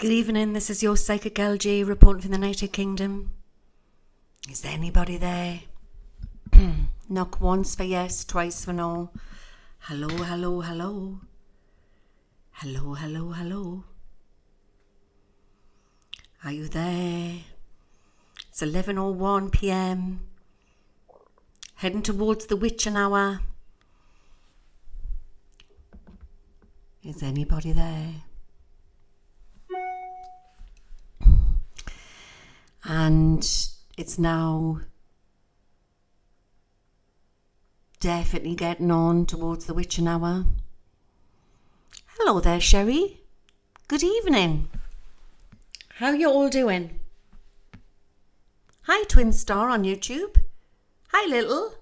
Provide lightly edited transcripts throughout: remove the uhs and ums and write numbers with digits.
Good evening, this is your Psychic LJ reporting from the United Kingdom. Is there anybody there? Knock once for yes, twice for no. Hello, hello, hello. Hello, hello, hello. Are you there? It's 11:01 p.m. Heading towards the witching hour. Is anybody there? And it's now definitely getting on towards the witching hour. Hello there, Sherry. Good evening. How you all doing? Hi, Twin Star on YouTube. Hi, Little.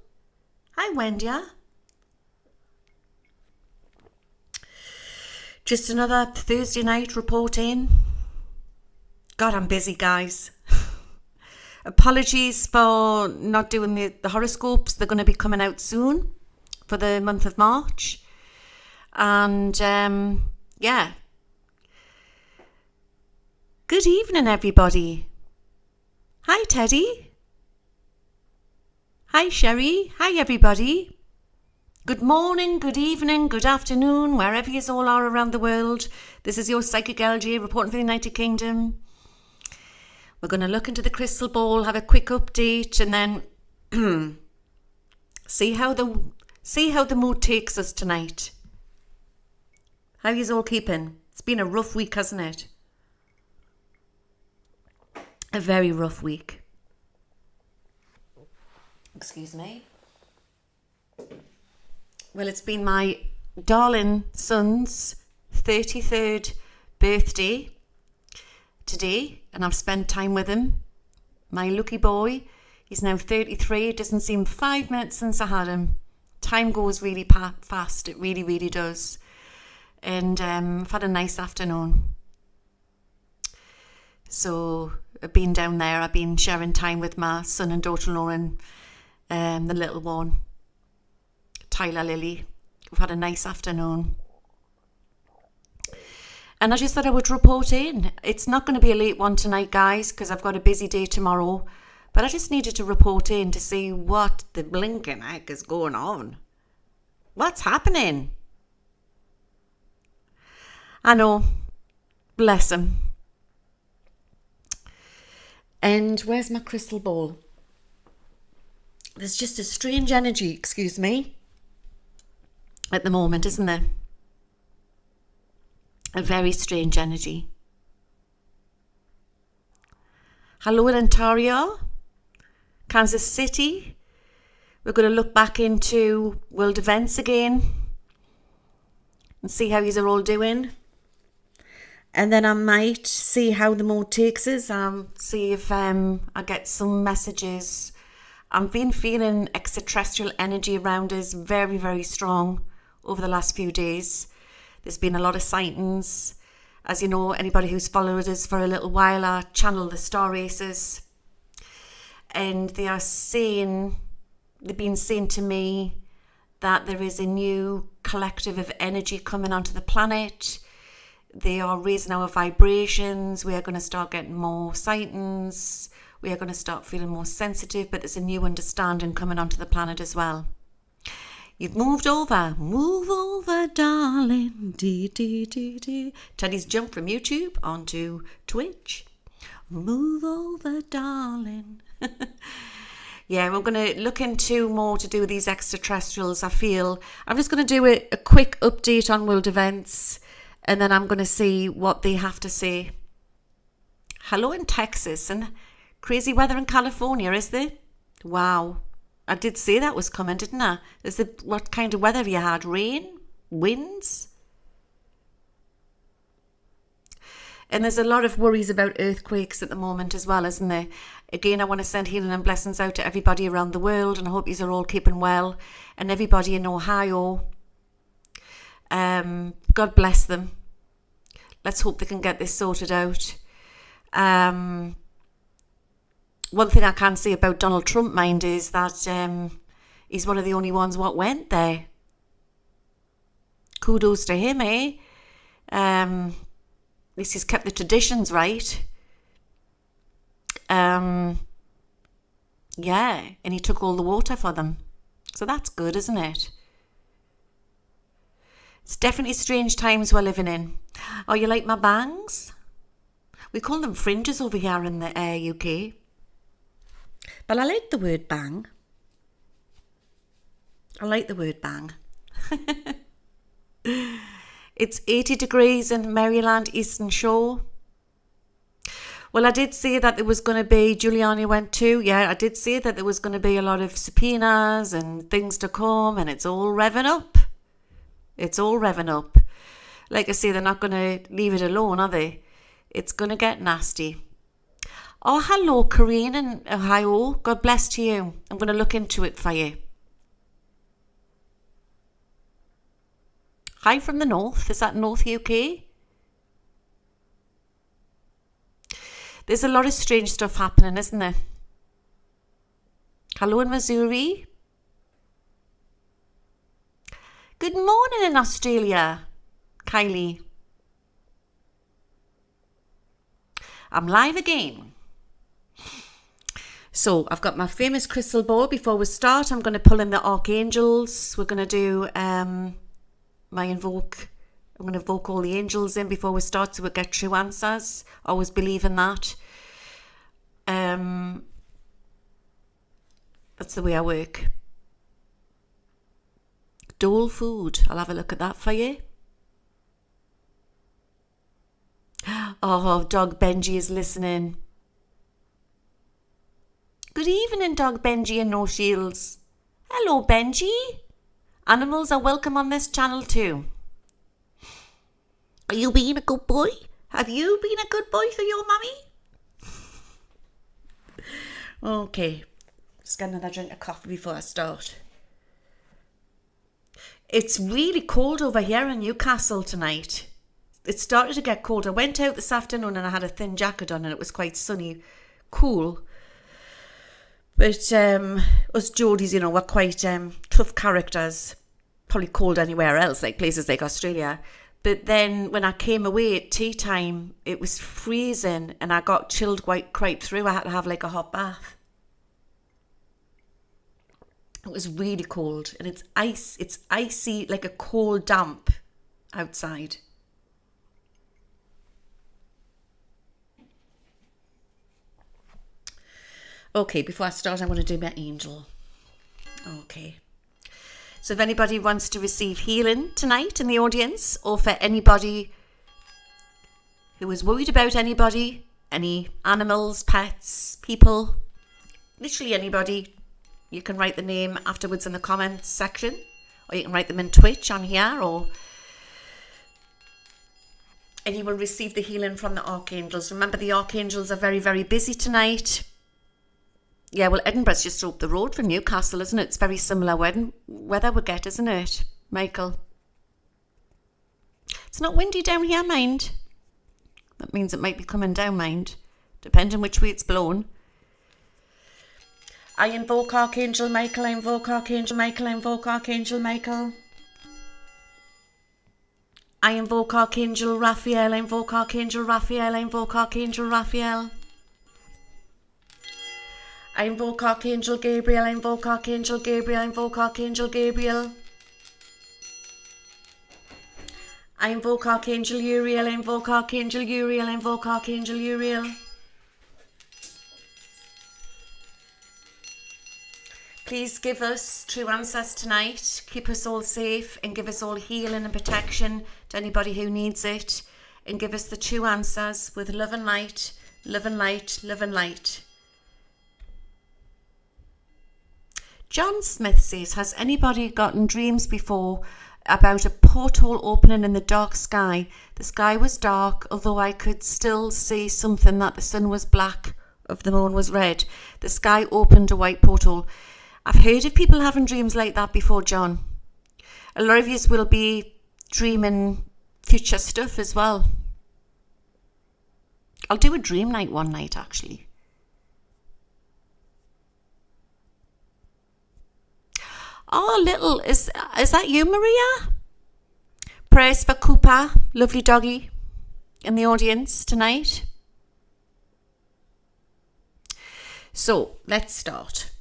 Hi, Wendia. Just another Thursday night reporting. God, I'm busy, guys. Apologies for not doing the horoscopes. They're going to be coming out soon for the month of March. And yeah. Good evening, everybody. Hi, Teddy. Hi, Sherry. Hi, everybody. Good morning, good evening, good afternoon, wherever you all are around the world. This is your Psychic LJ reporting for the United Kingdom. We're going to look into the crystal ball, have a quick update, and then see how the mood takes us tonight. How yous all keeping? It's been a rough week, hasn't it? A very rough week. Excuse me. Well, it's been my darling son's 33rd birthday today, and I've spent time with him. My lucky boy, he's now 33. It doesn't seem 5 minutes since I had him. Time goes really fast. It really, really does. And I've had a nice afternoon. So I've been down there. I've been sharing time with my son and daughter-in-law and the little one, Tyler Lily. We've had a nice afternoon. And I just thought I would report in. It's not going to be a late one tonight, guys, because I've got a busy day tomorrow. But I just needed to report in to see what the blinking heck is going on. What's happening? I know. Bless him. And where's my crystal ball? There's just a strange energy, excuse me, at the moment, isn't there? A very strange energy. Hello in Ontario, Kansas City. We're going to look back into world events again and see how yous are all doing. And then I might see how the mood takes us. See if I get some messages. I've been feeling extraterrestrial energy around us very, very strong over the last few days. There's been a lot of sightings. As you know, anybody who's followed us for a little while, I channel the star races. And they've been saying to me that there is a new collective of energy coming onto the planet. They are raising our vibrations. We are going to start getting more sightings. We are going to start feeling more sensitive, but there's a new understanding coming onto the planet as well. You've moved over. Move over, darling. Dee, dee, dee, dee. Teddy's jumped from YouTube onto Twitch. Move over, darling. Yeah, we're going to look into more to do with these extraterrestrials, I feel. I'm just going to do a quick update on world events, and then I'm going to see what they have to say. Hello in Texas, and crazy weather in California, is there? Wow. I did say that was coming, didn't I? What kind of weather have you had? Rain? Winds? And there's a lot of worries about earthquakes at the moment as well, isn't there? Again, I want to send healing and blessings out to everybody around the world, and I hope you are all keeping well. And everybody in Ohio, God bless them. Let's hope they can get this sorted out. One thing I can say about Donald Trump, mind, is that he's one of the only ones what went there. Kudos to him, eh? least he's kept the traditions right. Yeah, and he took all the water for them. So that's good, isn't it? It's definitely strange times we're living in. Oh, you like my bangs? We call them fringes over here in the UK. But I like the word bang. I like the word bang. It's 80 degrees in Maryland, Eastern Shore. Well, I did say that there was going to be, Giuliani went too, yeah, I did say that there was going to be a lot of subpoenas and things to come, and it's all revving up. It's all revving up. Like I say, they're not going to leave it alone, are they? It's going to get nasty. Oh, hello, Corinne in Ohio. God bless to you. I'm going to look into it for you. Hi from the north. Is that North UK? There's a lot of strange stuff happening, isn't there? Hello in Missouri. Good morning in Australia, Kylie. I'm live again. So I've got my famous crystal ball. Before we start, I'm going to pull in the archangels. We're going to do my invoke. I'm going to invoke all the angels in before we start so we get true answers. Always believe in that. That's the way I work. Dole food. I'll have a look at that for you. Oh, dog Benji is listening. Good evening, dog Benji in No Shields. Hello, Benji. Animals are welcome on this channel too. Are you being a good boy? Have you been a good boy for your mummy? Okay, just get another drink of coffee before I start. It's really cold over here in Newcastle tonight. It started to get cold. I went out this afternoon and I had a thin jacket on and it was quite sunny, cool. But us Geordies, we're quite tough characters. Probably cold anywhere else, like places like Australia. But then when I came away at tea time, it was freezing and I got chilled quite through. I had to have like a hot bath. It was really cold and it's icy, like a cold damp outside. Okay, before I start, I'm going to do my angel. Okay. So if anybody wants to receive healing tonight in the audience, or for anybody who is worried about anybody, any animals, pets, people, literally anybody, you can write the name afterwards in the comments section, or you can write them in Twitch on here, and you will receive the healing from the archangels. Remember, the archangels are very, very busy tonight. Yeah, well, Edinburgh's just up the road from Newcastle, isn't it? It's very similar weather we get, isn't it, Michael? It's not windy down here, mind. That means it might be coming down, mind, depending which way it's blown. I invoke Archangel Michael, I invoke Archangel Michael, I invoke Archangel Michael. I invoke Archangel Raphael, I invoke Archangel Raphael, I invoke Archangel Raphael. I invoke Archangel Gabriel, I invoke Archangel Gabriel, I invoke Archangel Gabriel. I invoke Archangel Uriel, I invoke Archangel Uriel, I invoke Archangel Uriel. Please give us true answers tonight. Keep us all safe and give us all healing and protection to anybody who needs it. And give us the true answers with love and light, love and light, love and light. John Smith says, has anybody gotten dreams before about a porthole opening in the dark sky? The sky was dark, although I could still see something, that the sun was black, of the moon was red. The sky opened a white porthole. I've heard of people having dreams like that before, John. A lot of you will be dreaming future stuff as well. I'll do a dream night one night, actually. Oh, little, is that you, Maria? Prayers for Cooper, lovely doggy. in the audience tonight? So let's start.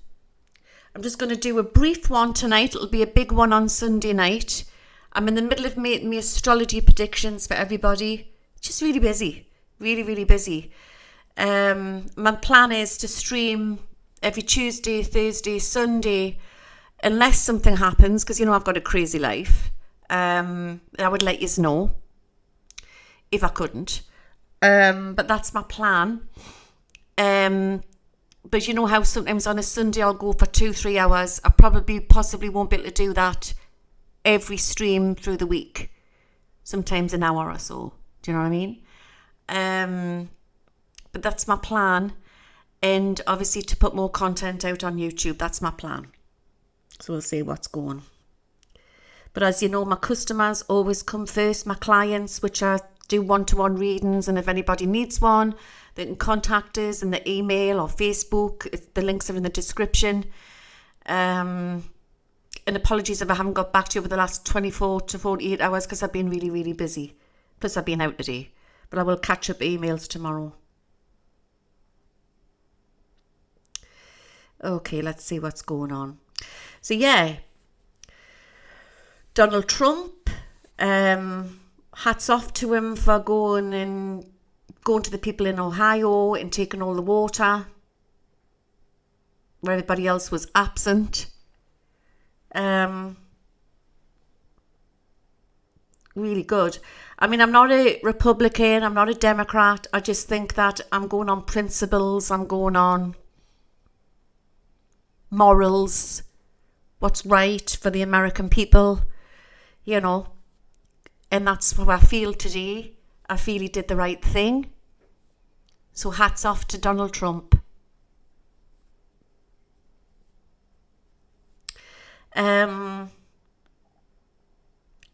I'm just going to do a brief one tonight. It'll be a big one on Sunday night. I'm in the middle of making my astrology predictions for everybody. Just really busy. Really, really busy. My plan is to stream every Tuesday, Thursday, Sunday, unless something happens, because, I've got a crazy life. I would let you know if I couldn't. But that's my plan. But you know how sometimes on a Sunday I'll go for 2-3 hours. I possibly won't be able to do that every stream through the week. Sometimes an hour or so. Do you know what I mean? But that's my plan. And obviously to put more content out on YouTube. That's my plan. So we'll see what's going. But as you know, my customers always come first. My clients, which I do one-to-one readings. And if anybody needs one, they can contact us in the email or Facebook. The links are in the description. And apologies if I haven't got back to you over the last 24 to 48 hours because I've been really, really busy. Plus I've been out today. But I will catch up emails tomorrow. Okay, let's see what's going on. So yeah, Donald Trump, hats off to him for going to the people in Ohio and taking all the water where everybody else was absent. Really good. I mean, I'm not a Republican, I'm not a Democrat. I just think that I'm going on principles, I'm going on morals, what's right for the American people, and that's how I feel today. I feel he did the right thing. So hats off to Donald Trump.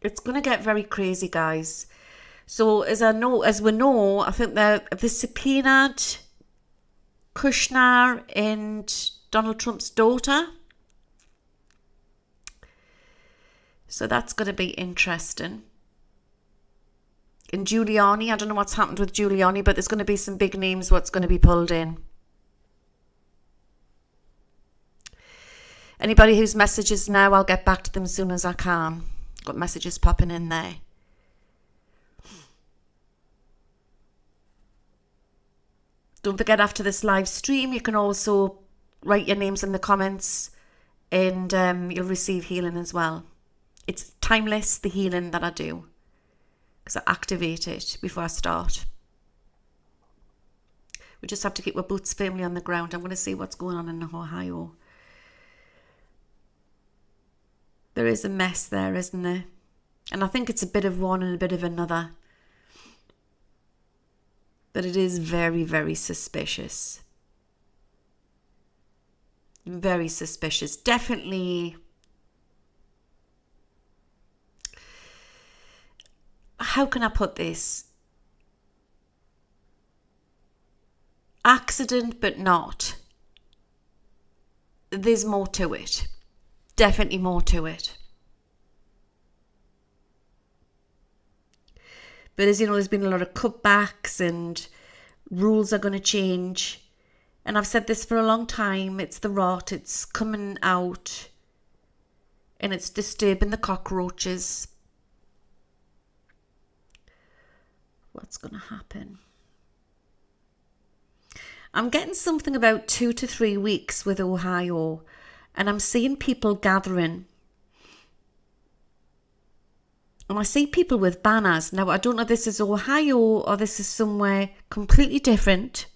It's going to get very crazy, guys. So as we know, I think they subpoenaed Kushner and Donald Trump's daughter. So that's going to be interesting. And Giuliani, I don't know what's happened with Giuliani, but there's going to be some big names what's going to be pulled in. Anybody whose messages now, I'll get back to them as soon as I can. Got messages popping in there. Don't forget, after this live stream, you can also write your names in the comments and you'll receive healing as well. It's timeless, the healing that I do, because I activate it before I start. We just have to keep our boots firmly on the ground. I'm going to see what's going on in Ohio. There is a mess there, isn't there? And I think it's a bit of one and a bit of another. But it is very, very suspicious. Very suspicious. Definitely. How can I put this? Accident, but not. There's more to it. Definitely more to it. But as you know, there's been a lot of cutbacks and rules are going to change. And I've said this for a long time. It's the rot. It's coming out. And it's disturbing the cockroaches. What's going to happen? I'm getting something about 2 to 3 weeks with Ohio. And I'm seeing people gathering. And I see people with banners. Now, I don't know if this is Ohio or this is somewhere completely different.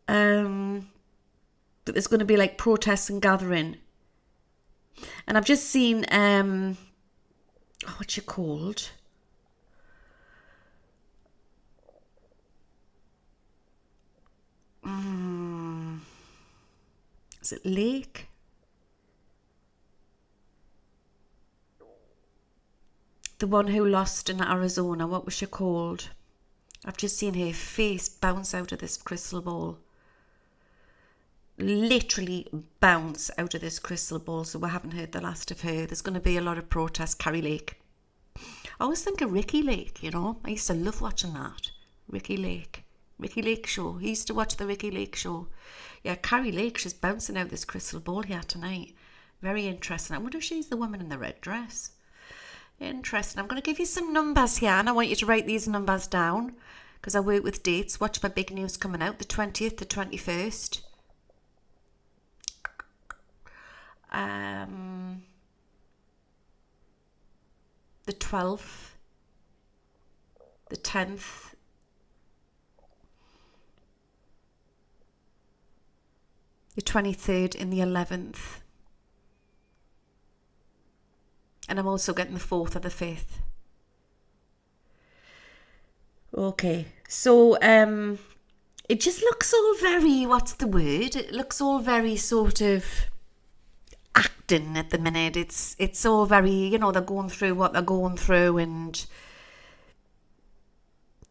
But there's going to be like protests and gathering. And I've just seen, what's it called? Is it Lake? The one who lost in Arizona, what was she called? I've just seen her face bounce out of this crystal ball. Literally bounce out of this crystal ball. So we haven't heard the last of her. There's going to be a lot of protests. Carrie Lake. I always think of Ricky Lake, you know. I used to love watching that. Ricky Lake show. He used to watch the Ricky Lake show. Yeah, Carrie Lake, she's bouncing out this crystal ball here tonight. Very interesting. I wonder if she's the woman in the red dress. Interesting. I'm going to give you some numbers here, and I want you to write these numbers down because I work with dates. Watch my big news coming out, the 20th to 21st. The 12th, the 10th, the 23rd and the 11th. And I'm also getting the 4th or the 5th. Okay, so it just looks all very, what's the word? It looks all very sort of acting at the minute. It's all very, you know, they're going through what they're going through and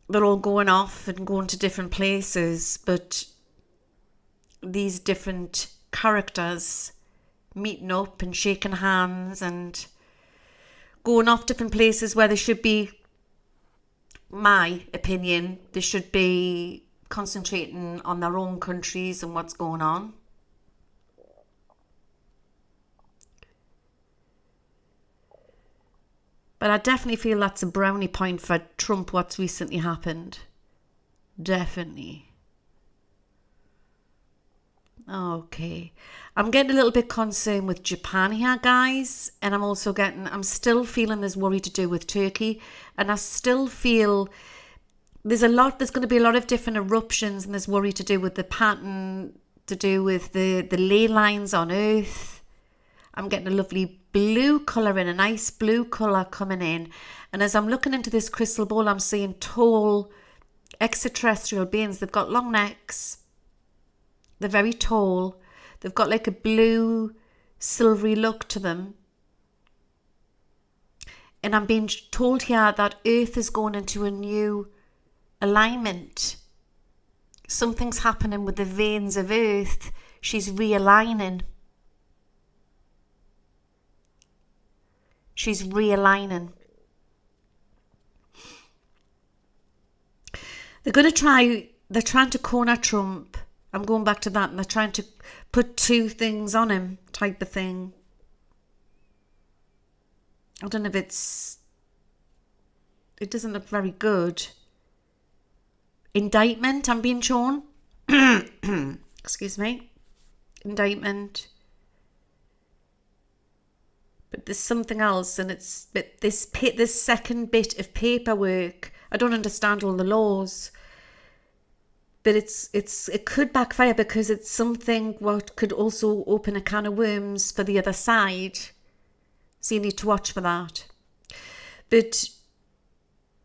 they're all going off and going to different places, but these different characters meeting up and shaking hands and going off different places where they should be, my opinion, they should be concentrating on their own countries and what's going on. But I definitely feel that's a brownie point for Trump, what's recently happened. Definitely. Okay. I'm getting a little bit concerned with Japan here, guys. And I'm still feeling there's worry to do with Turkey. And I still feel there's going to be a lot of different eruptions, and there's worry to do with the pattern, to do with the ley lines on Earth. I'm getting a lovely blue colour in, a nice blue colour coming in. And as I'm looking into this crystal ball, I'm seeing tall extraterrestrial beings. They've got long necks. They're very tall. They've got like a blue, silvery look to them. And I'm being told here that Earth is going into a new alignment. Something's happening with the veins of Earth. She's realigning. She's realigning. They're trying to corner Trump. I'm going back to that, and they're trying to put two things on him, type of thing. I don't know if it doesn't look very good. Indictment, I'm being shown. Excuse me. Indictment. But there's something else, and it's this second bit of paperwork. I don't understand all the laws, but it could backfire because it's something what could also open a can of worms for the other side. So you need to watch for that. But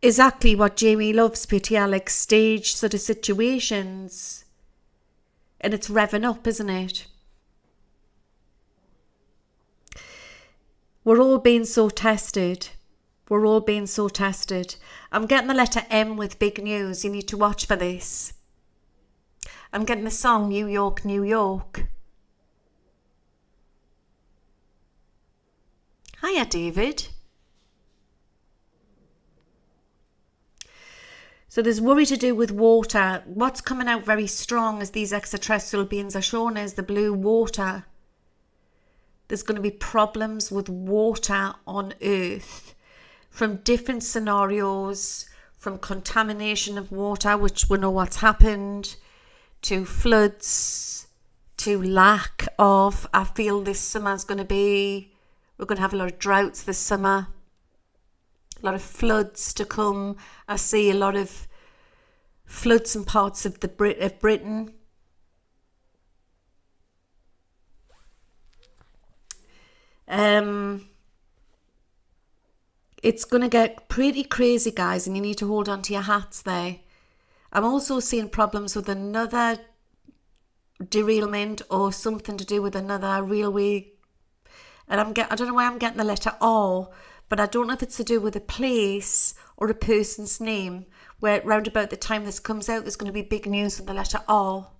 exactly what Jamie loves, Peter, like stage sort of situations, and it's revving up, isn't it? We're all being so tested. We're all being so tested. I'm getting the letter M with big news. You need to watch for this. I'm getting the song New York, New York. Hiya, David. So there's worry to do with water. What's coming out very strong as these extraterrestrial beings are shown is the blue water. There's going to be problems with water on Earth from different scenarios, from contamination of water, which we know what's happened, to floods, to lack of. I feel this summer's going to be, we're going to have a lot of droughts this summer, a lot of floods to come. I see a lot of floods in parts of Britain. It's going to get pretty crazy, guys, and you need to hold on to your hats there. I'm also seeing problems with another derailment or something to do with another railway. And I don't know why I'm getting the letter R, but I don't know if it's to do with a place or a person's name, where round about the time this comes out, there's going to be big news with the letter R.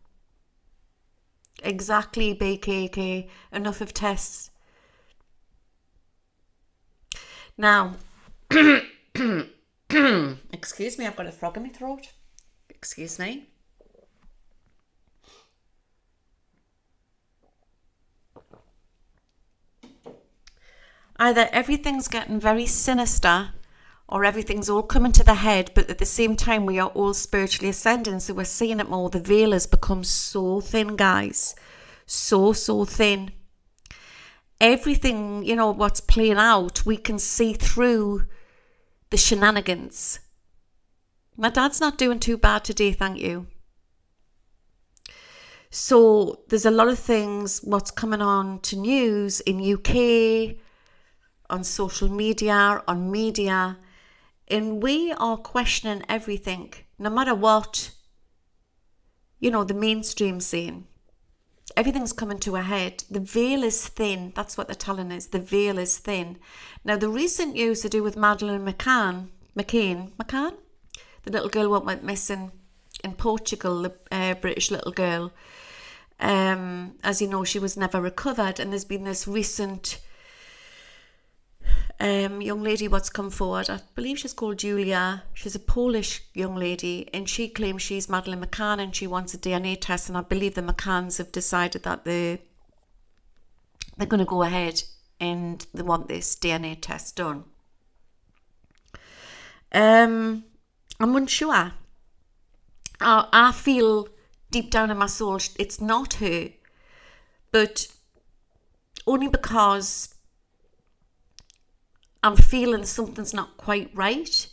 Exactly, BKK. Enough of tests. Now, Excuse me, I've got a frog in my throat. Excuse me. Either everything's getting very sinister or everything's all coming to the head, but at the same time we are all spiritually ascending, so we're seeing it more. The veil has become so thin, guys. So thin. Everything, you know, what's playing out, we can see through the shenanigans. My dad's not doing too bad today, thank you. So there's a lot of things, what's coming on to news in UK, on social media, on media, and we are questioning everything, no matter what, you know, the mainstream's saying. Everything's coming to a head. The veil is thin. That's what they're telling us. The veil is thin. Now, the recent news to do with Madeleine McCann, the little girl what went missing in Portugal, the British little girl. As you know, she was never recovered, and there's been this recent young lady what's come forward. I believe she's called Julia. She's a Polish young lady, and she claims she's Madeleine McCann and she wants a DNA test, and I believe the McCanns have decided that they're going to go ahead and they want this DNA test done. I'm unsure. I feel deep down in my soul it's not her, but only because I'm feeling something's not quite right.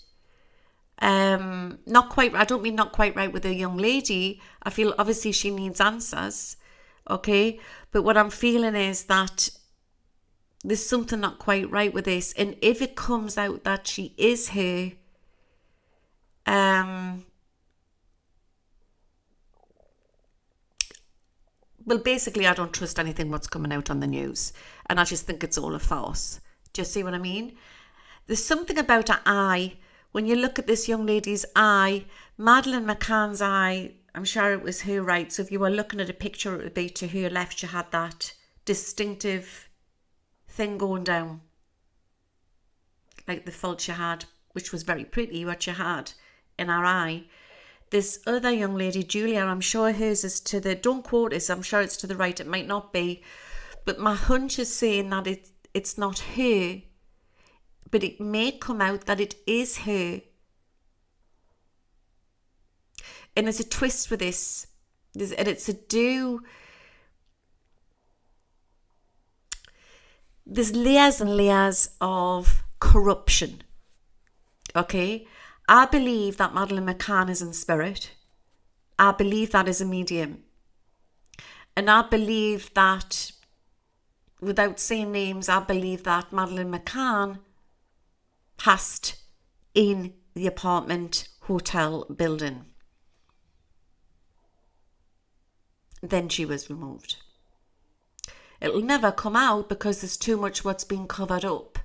Not quite. I don't mean not quite right with a young lady. I feel obviously she needs answers, okay? But what I'm feeling is that there's something not quite right with this. And if it comes out that she is her, well, basically, I don't trust anything what's coming out on the news, and I just think it's all a farce. Do you see what I mean? There's something about her eye. When you look at this young lady's eye, Madeleine McCann's eye, I'm sure it was her right. So if you were looking at a picture, it would be to her left. She had that distinctive thing going down, like the fault she had, which was very pretty, what she had in her eye. This other young lady, Julia, I'm sure hers is to the, don't quote us, I'm sure it's to the right, it might not be. But my hunch is saying that it's not her, but it may come out that it is her. And there's a twist with this, and it's to do, there's layers and layers of corruption, okay? I believe that Madeleine McCann is in spirit. I believe that is a medium. And I believe that, without saying names, I believe that Madeleine McCann passed in the apartment hotel building. Then she was removed. It'll never come out because there's too much what's been covered up.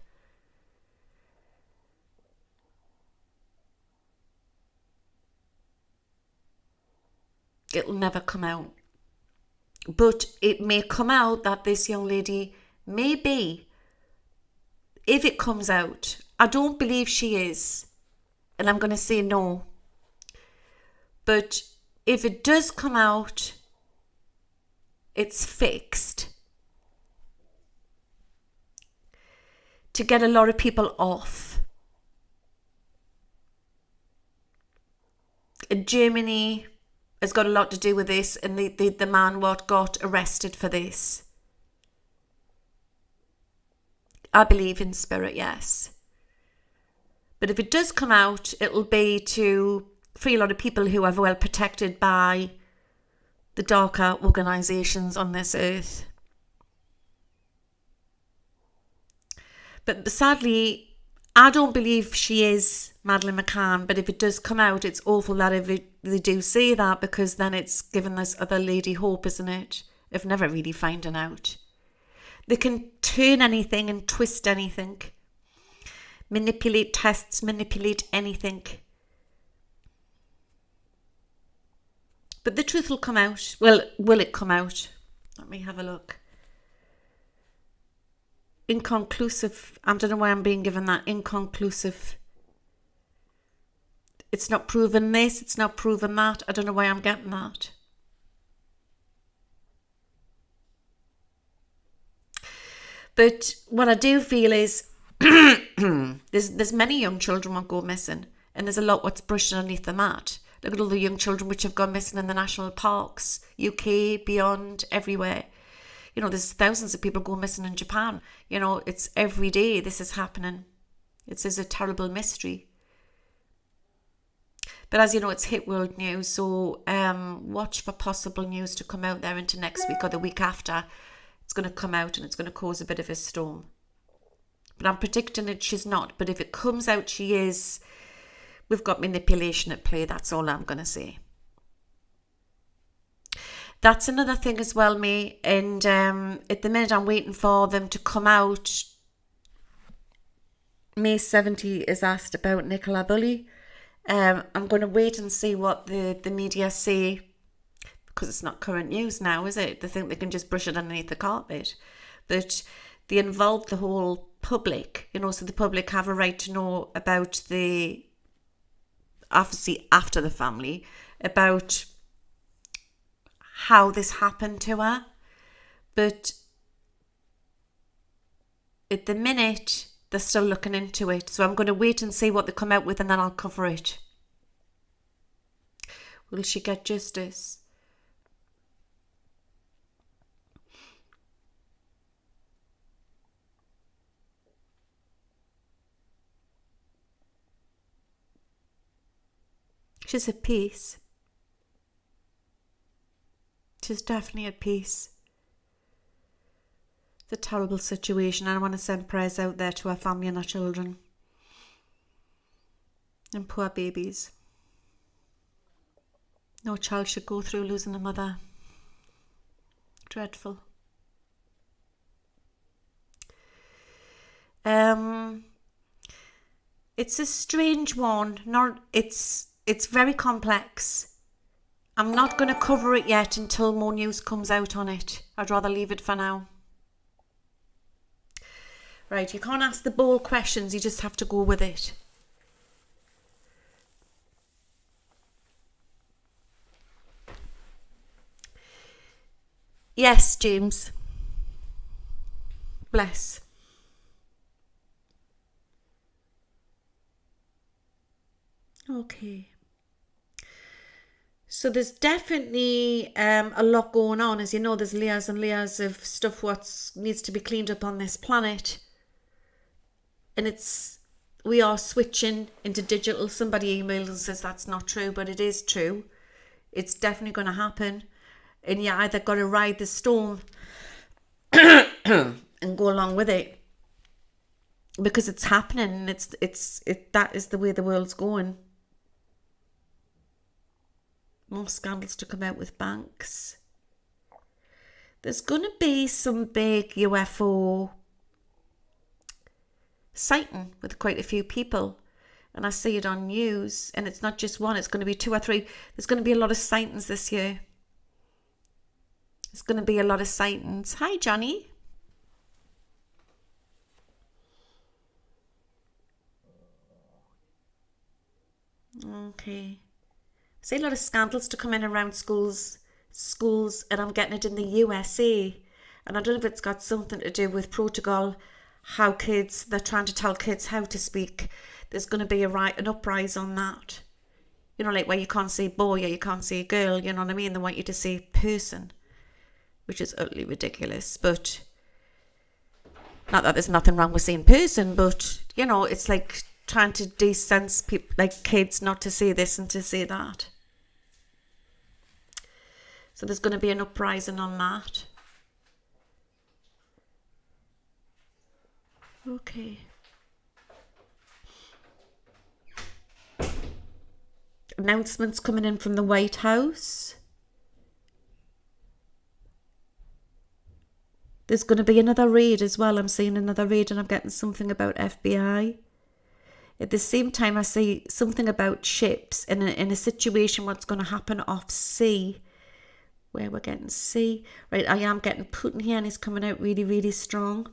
It'll never come out. But it may come out that this young lady may be. If it comes out, I don't believe she is, and I'm going to say no. But if it does come out, it's fixed to get a lot of people off. Germany has got a lot to do with this, and the man what got arrested for this. I believe in spirit, yes. But if it does come out, it'll be to free a lot of people who are well protected by the darker organisations on this earth. But sadly, I don't believe she is Madeleine McCann, but if it does come out, it's awful that if they do say that, because then it's given this other lady hope, isn't it? Of never really finding out. They can turn anything and twist anything. Manipulate tests, manipulate anything. But the truth will come out. Well, will it come out? Let me have a look. Inconclusive. I don't know why I'm being given that. Inconclusive It's not proving this, it's not proving that. I don't know why I'm getting that. But what I do feel is there's many young children won't go missing, and there's a lot what's brushed underneath the mat. Look at all the young children which have gone missing in the national parks, UK, beyond, everywhere. You know, there's thousands of people go missing in Japan. You know, it's every day this is happening. It's a terrible mystery. But as you know, it's hit world news, so watch for possible news to come out there into next week or the week after. It's going to come out and it's going to cause a bit of a storm. But I'm predicting it she's not. But if it comes out she is, we've got manipulation at play. That's all I'm going to say. That's another thing as well, May. And at the minute I'm waiting for them to come out. May 70 is asked about Nicola Bulley. I'm going to wait and see what the media say, because it's not current news now, is it? They think they can just brush it underneath the carpet. But they involve the whole public, you know, so the public have a right to know about the, obviously after the family, about how this happened to her. But at the minute, they're still looking into it. So I'm going to wait and see what they come out with, and then I'll cover it. Will she get justice? She's at peace. She's definitely at peace. It's a terrible situation, and I want to send prayers out there to her family and her children. And poor babies. No child should go through losing a mother. Dreadful. It's a strange one. It's very complex. I'm not going to cover it yet until more news comes out on it. I'd rather leave it for now. Right, you can't ask the bold questions, you just have to go with it. Yes, James. Bless. Okay. So there's definitely a lot going on. As you know, there's layers and layers of stuff what needs to be cleaned up on this planet. And we are switching into digital. Somebody emails and says that's not true, but it is true. It's definitely going to happen. And you either got to ride the storm and go along with it, because it's happening. And that is the way the world's going. More scandals to come out with banks. There's going to be some big UFO sighting with quite a few people. And I see it on news. And it's not just one. It's going to be 2 or 3. There's going to be a lot of sightings this year. There's going to be a lot of sightings. Hi, Johnny. Okay. See a lot of scandals to come in around schools, and I'm getting it in the USA. And I don't know if it's got something to do with protocol, how they're trying to tell kids how to speak. There's going to be an uprise on that. You know, like where you can't say boy or you can't say girl, you know what I mean? They want you to say person, which is utterly ridiculous. But not that there's nothing wrong with saying person, but, you know, it's like trying to de-sense people, like kids, not to say this and to say that. So there's going to be an uprising on that. Okay. Announcements coming in from the White House. There's going to be another raid as well. I'm seeing another raid, and I'm getting something about FBI. At the same time, I see something about ships in a situation what's going to happen off sea. Where we're getting sea. Right, I am getting Putin here, and he's coming out really, really strong.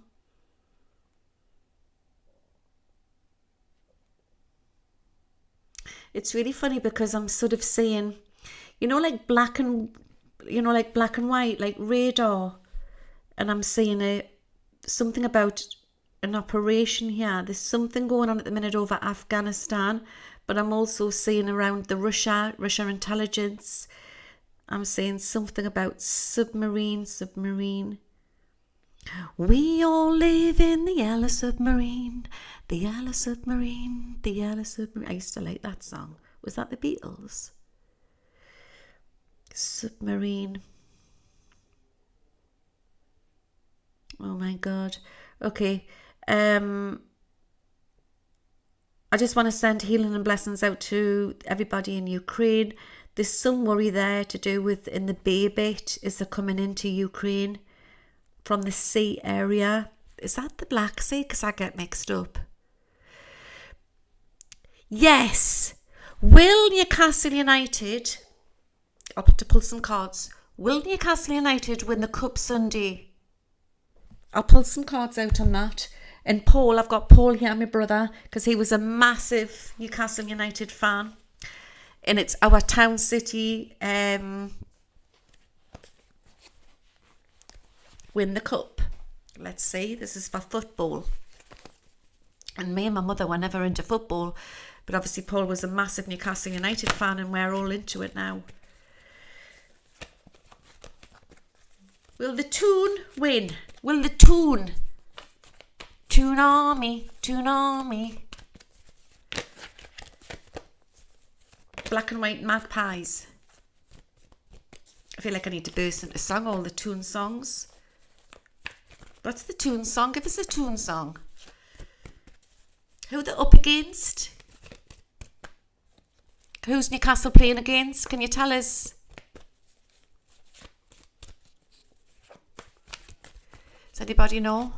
It's really funny because I'm sort of seeing, like black and white, like radar. And I'm seeing something about an operation here. There's something going on at the minute over Afghanistan, but I'm also seeing around the Russia intelligence. I'm seeing something about submarine. We all live in the yellow submarine, the yellow submarine, the yellow submarine. I used to like that song. Was that the Beatles? Submarine. Oh my God. Okay. I just want to send healing and blessings out to everybody in Ukraine. There's some worry there to do with in the Bay bit. Is they're coming into Ukraine from the sea area. Is that the Black Sea? Because I get mixed up. Yes. Will Newcastle United, I'll have to pull some cards. Will Newcastle United win the Cup Sunday? I'll pull some cards out on that. And Paul, I've got Paul here, my brother, because he was a massive Newcastle United fan. And it's our town city win the cup. Let's see, this is for football. And me and my mother were never into football, but obviously Paul was a massive Newcastle United fan and we're all into it now. Will the Toon win? Will the Toon Army. Black and white magpies. I feel like I need to burst into song, all the Toon songs. What's the Toon song? Give us a Toon song. Who are they up against? Who's Newcastle playing against? Can you tell us? Does anybody know?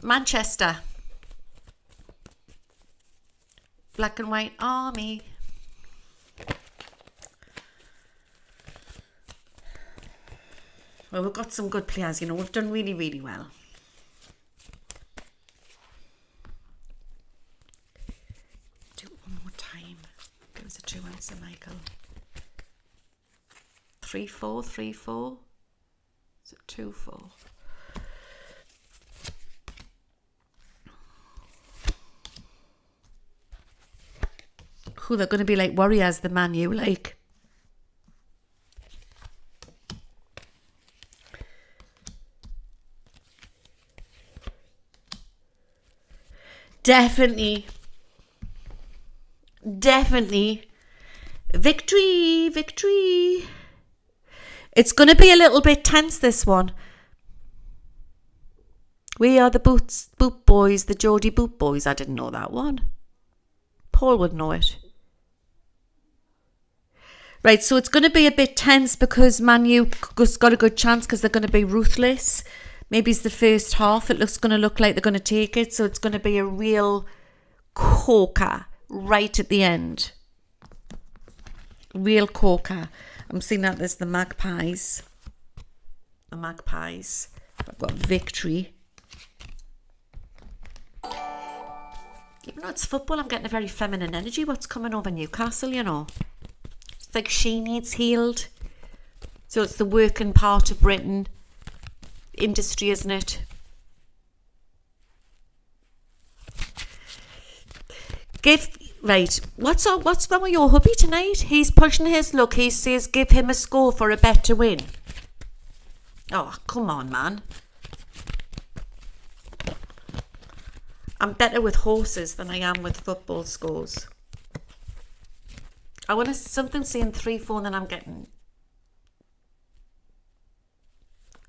Manchester. Black and white army. Well, we've got some good players, we've done really, really well. Do it one more time. Give us a true answer, Michael. 3-4, 3-4. Is it 2-4? Who they're going to be like warriors, the Man U, like. Definitely. Victory. It's going to be a little bit tense, this one. We are the Boot Boys, the Geordie Boot Boys. I didn't know that one. Paul would know it. Right, so it's going to be a bit tense because Man U has got a good chance because they're going to be ruthless. Maybe it's the first half. It's going to look like they're going to take it. So it's going to be a real corker right at the end. Real corker. I'm seeing that there's the magpies. I've got victory. Even though it's football, I'm getting a very feminine energy. What's coming over Newcastle, It's like she needs healed. So it's the working part of Britain. Industry, isn't it? What's wrong with your hubby tonight? He's pushing his luck. He says give him a score for a bet to win. Oh, come on, man. I'm better with horses than I am with football scores. I want something saying 3-4 and then I'm getting...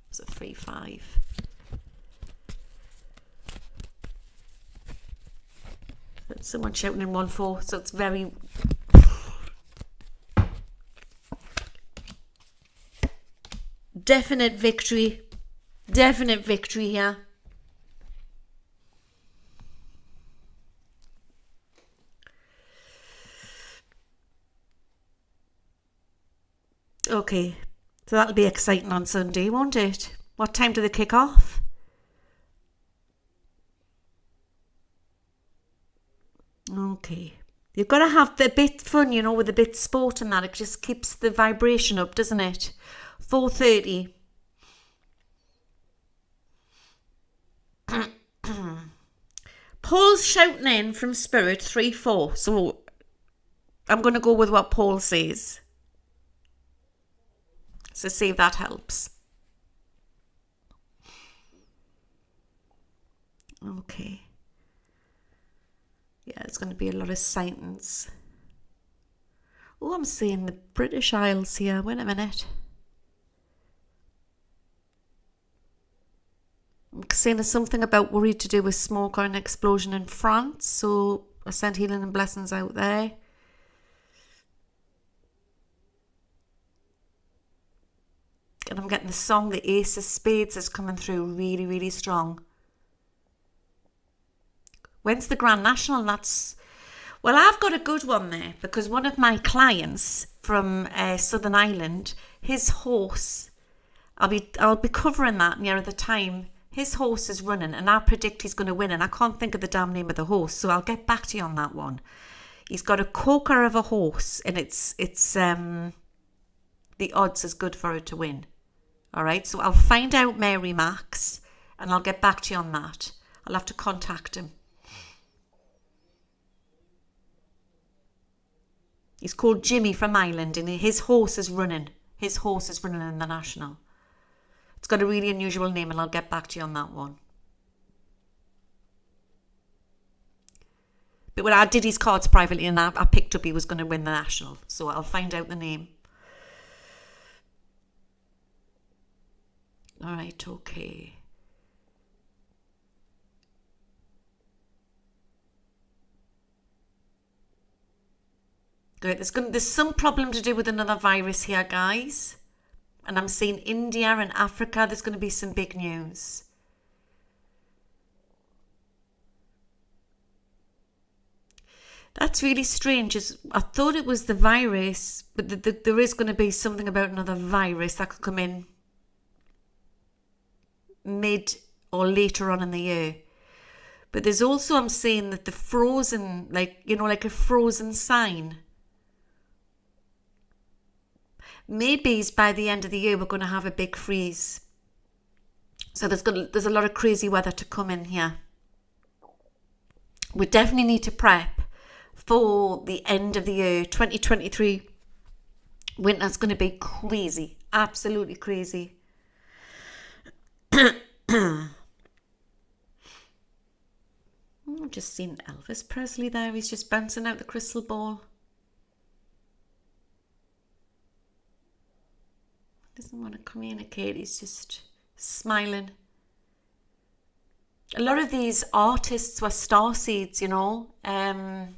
It's a 3-5. Someone shouting in 1-4, so it's very... Definite victory here. Okay, so that'll be exciting on Sunday, won't it? What time do they kick off? Okay. You've got to have the bit fun, you know, with a bit sport and that. It just keeps the vibration up, doesn't it? 4:30. Paul's shouting in from Spirit 3-4. So I'm going to go with what Paul says. So see if that helps. Okay. Yeah, it's going to be a lot of sightings. Oh, I'm seeing the British Isles here. Wait a minute. I'm seeing there's something about worried to do with smoke or an explosion in France. So I send healing and blessings out there. And I'm getting the song, the Ace of Spades is coming through really, really strong. When's the Grand National? Well, I've got a good one there because one of my clients from Southern Ireland, his horse, I'll be covering that nearer the time. His horse is running and I predict he's going to win and I can't think of the damn name of the horse, so I'll get back to you on that one. He's got a corker of a horse and it's the odds is good for it to win. All right, so I'll find out Mary Max and I'll get back to you on that. I'll have to contact him. He's called Jimmy from Ireland and his horse is running. His horse is running in the National. It's got a really unusual name and I'll get back to you on that one. But when I did his cards privately and I picked up he was going to win the National. So I'll find out the name. All right, okay. Good. There's some problem to do with another virus here, guys. And I'm seeing India and Africa. There's going to be some big news. That's really strange. I thought it was the virus, but there is going to be something about another virus that could come in mid or later on in the year. But there's also, I'm seeing that the frozen, like a frozen sign. Maybe by the end of the year we're going to have a big freeze. So there's a lot of crazy weather to come in here. We definitely need to prep for the end of the year. 2023 winter's going to be crazy, absolutely crazy. I've just seen Elvis Presley there. He's just bouncing out the crystal ball. Doesn't want to communicate. He's just smiling. A lot of these artists were starseeds, you know. I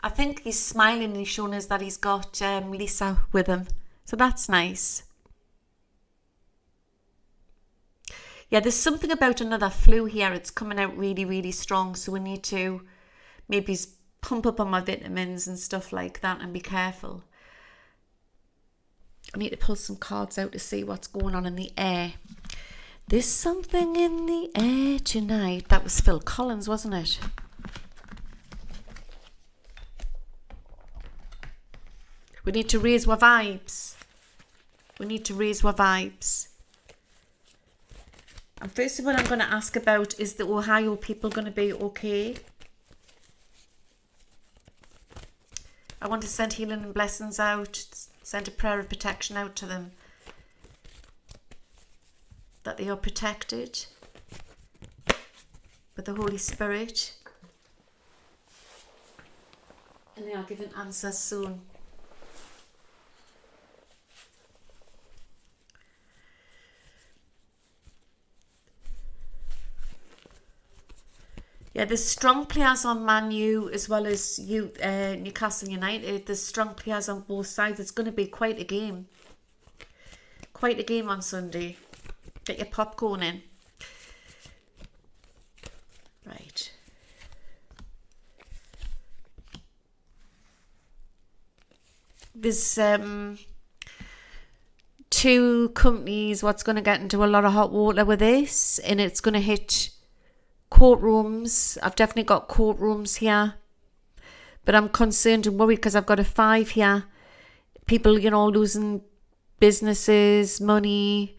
think he's smiling and he's showing us that he's got Lisa with him. So that's nice. Yeah, there's something about another flu here. It's coming out really, really strong. So we need to maybe pump up on my vitamins and stuff like that and be careful. I need to pull some cards out to see what's going on in the air. There's something in the air tonight. That was Phil Collins, wasn't it? We need to raise our vibes. We need to raise our vibes. And first of all, I'm going to ask about, is the Ohio people going to be okay? I want to send healing and blessings out, send a prayer of protection out to them. That they are protected with the Holy Spirit. And they are given answers soon. Yeah, there's strong players on Man U as well as Newcastle United. There's strong players on both sides. It's going to be quite a game. Quite a game on Sunday. Get your popcorn in. Right. There's two companies what's going to get into a lot of hot water with this, and it's going to hit courtrooms. I've definitely got courtrooms here. But I'm concerned and worried because I've got a 5 here. People, you know, losing businesses, money.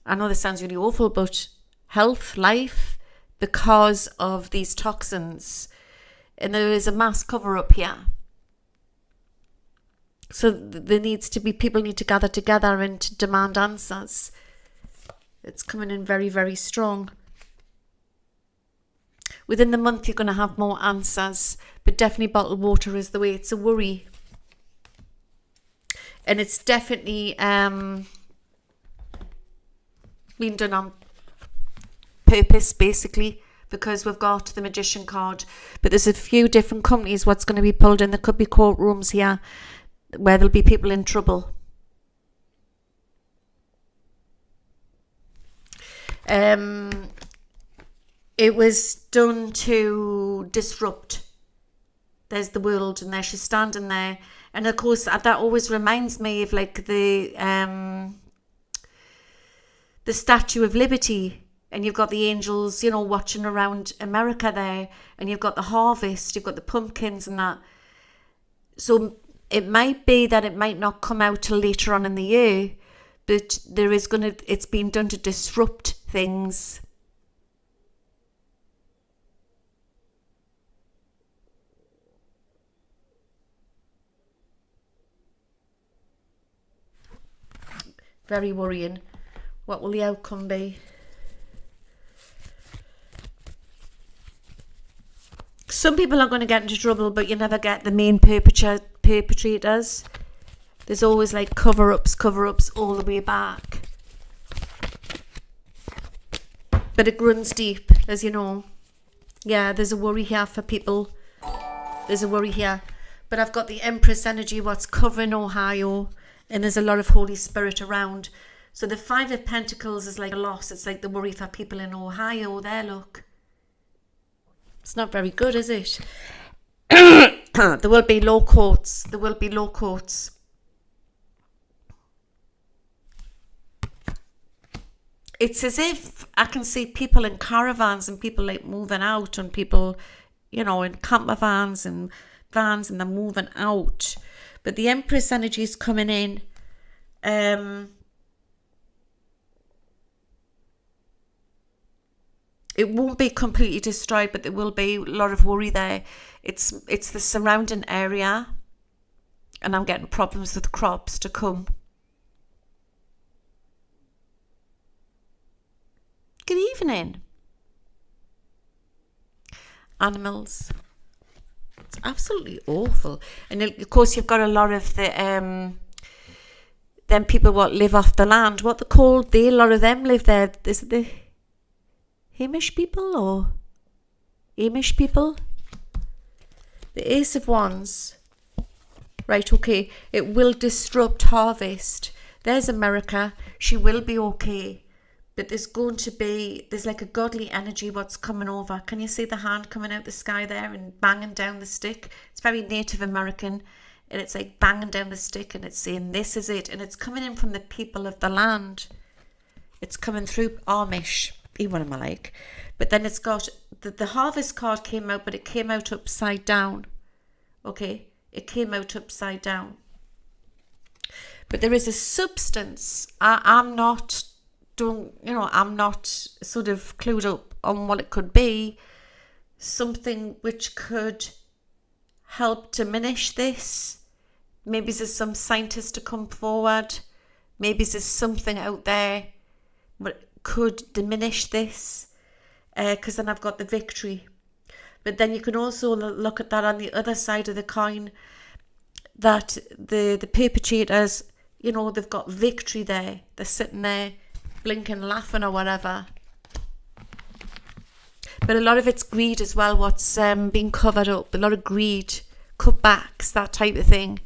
I know this sounds really awful, but health, life, because of these toxins. And there is a mass cover-up here. So there needs to be, people need to gather together and to demand answers. It's coming in very, very strong. Within the month, you're going to have more answers, but definitely bottled water is the way. It's a worry. And it's definitely been done on purpose, basically, because we've got the Magician card. But there's a few different companies what's going to be pulled in. There could be courtrooms here where there'll be people in trouble. It was done to disrupt. There's the world, and there she's standing there. And of course, that always reminds me of like the Statue of Liberty. And you've got the angels, you know, watching around America there. And you've got the harvest, you've got the pumpkins and that. So it might be that it might not come out till later on in the year. But it's been done to disrupt things. Very worrying. What will the outcome be? Some people are going to get into trouble, but you never get the main perpetrators. There's always like cover-ups all the way back. But it runs deep, as you know. Yeah, there's a worry here for people. There's a worry here. But I've got the Empress energy, what's covering Ohio. And there's a lot of Holy Spirit around. So the 5 of Pentacles is like a loss. It's like the worry for people in Ohio. There, look. It's not very good, is it? There will be law courts. There will be law courts. It's as if I can see people in caravans and people like moving out, and people, you know, in camper vans and vans, and they're moving out. But the Empress energy is coming in. It won't be completely destroyed, but there will be a lot of worry there. It's the surrounding area, and I'm getting problems with crops to come. Good evening. Animals. It's absolutely awful. And of course, you've got a lot of the them people what live off the land. What they're called? A lot of them live there. Is it the Hamish people or Amish people? The Ace of Wands. Right, okay. It will disrupt harvest. There's America. She will be okay. But there's like a godly energy what's coming over. Can you see the hand coming out the sky there and banging down the stick? It's very Native American, and it's like banging down the stick, and it's saying this is it, and it's coming in from the people of the land. It's coming through Amish. What am I like? But then it's got the harvest card came out, but it came out upside down. Okay, it came out upside down. But there is a substance. I'm not sort of clued up on what it could be. Something which could help diminish this. Maybe there's some scientist to come forward. Maybe there's something out there what could diminish this. Because then I've got the victory. But then you can also look at that on the other side of the coin. That the perpetrators, you know, they've got victory there. They're sitting there blinking, laughing or whatever. But a lot of it's greed as well, what's being covered up. A lot of greed, cutbacks, that type of thing.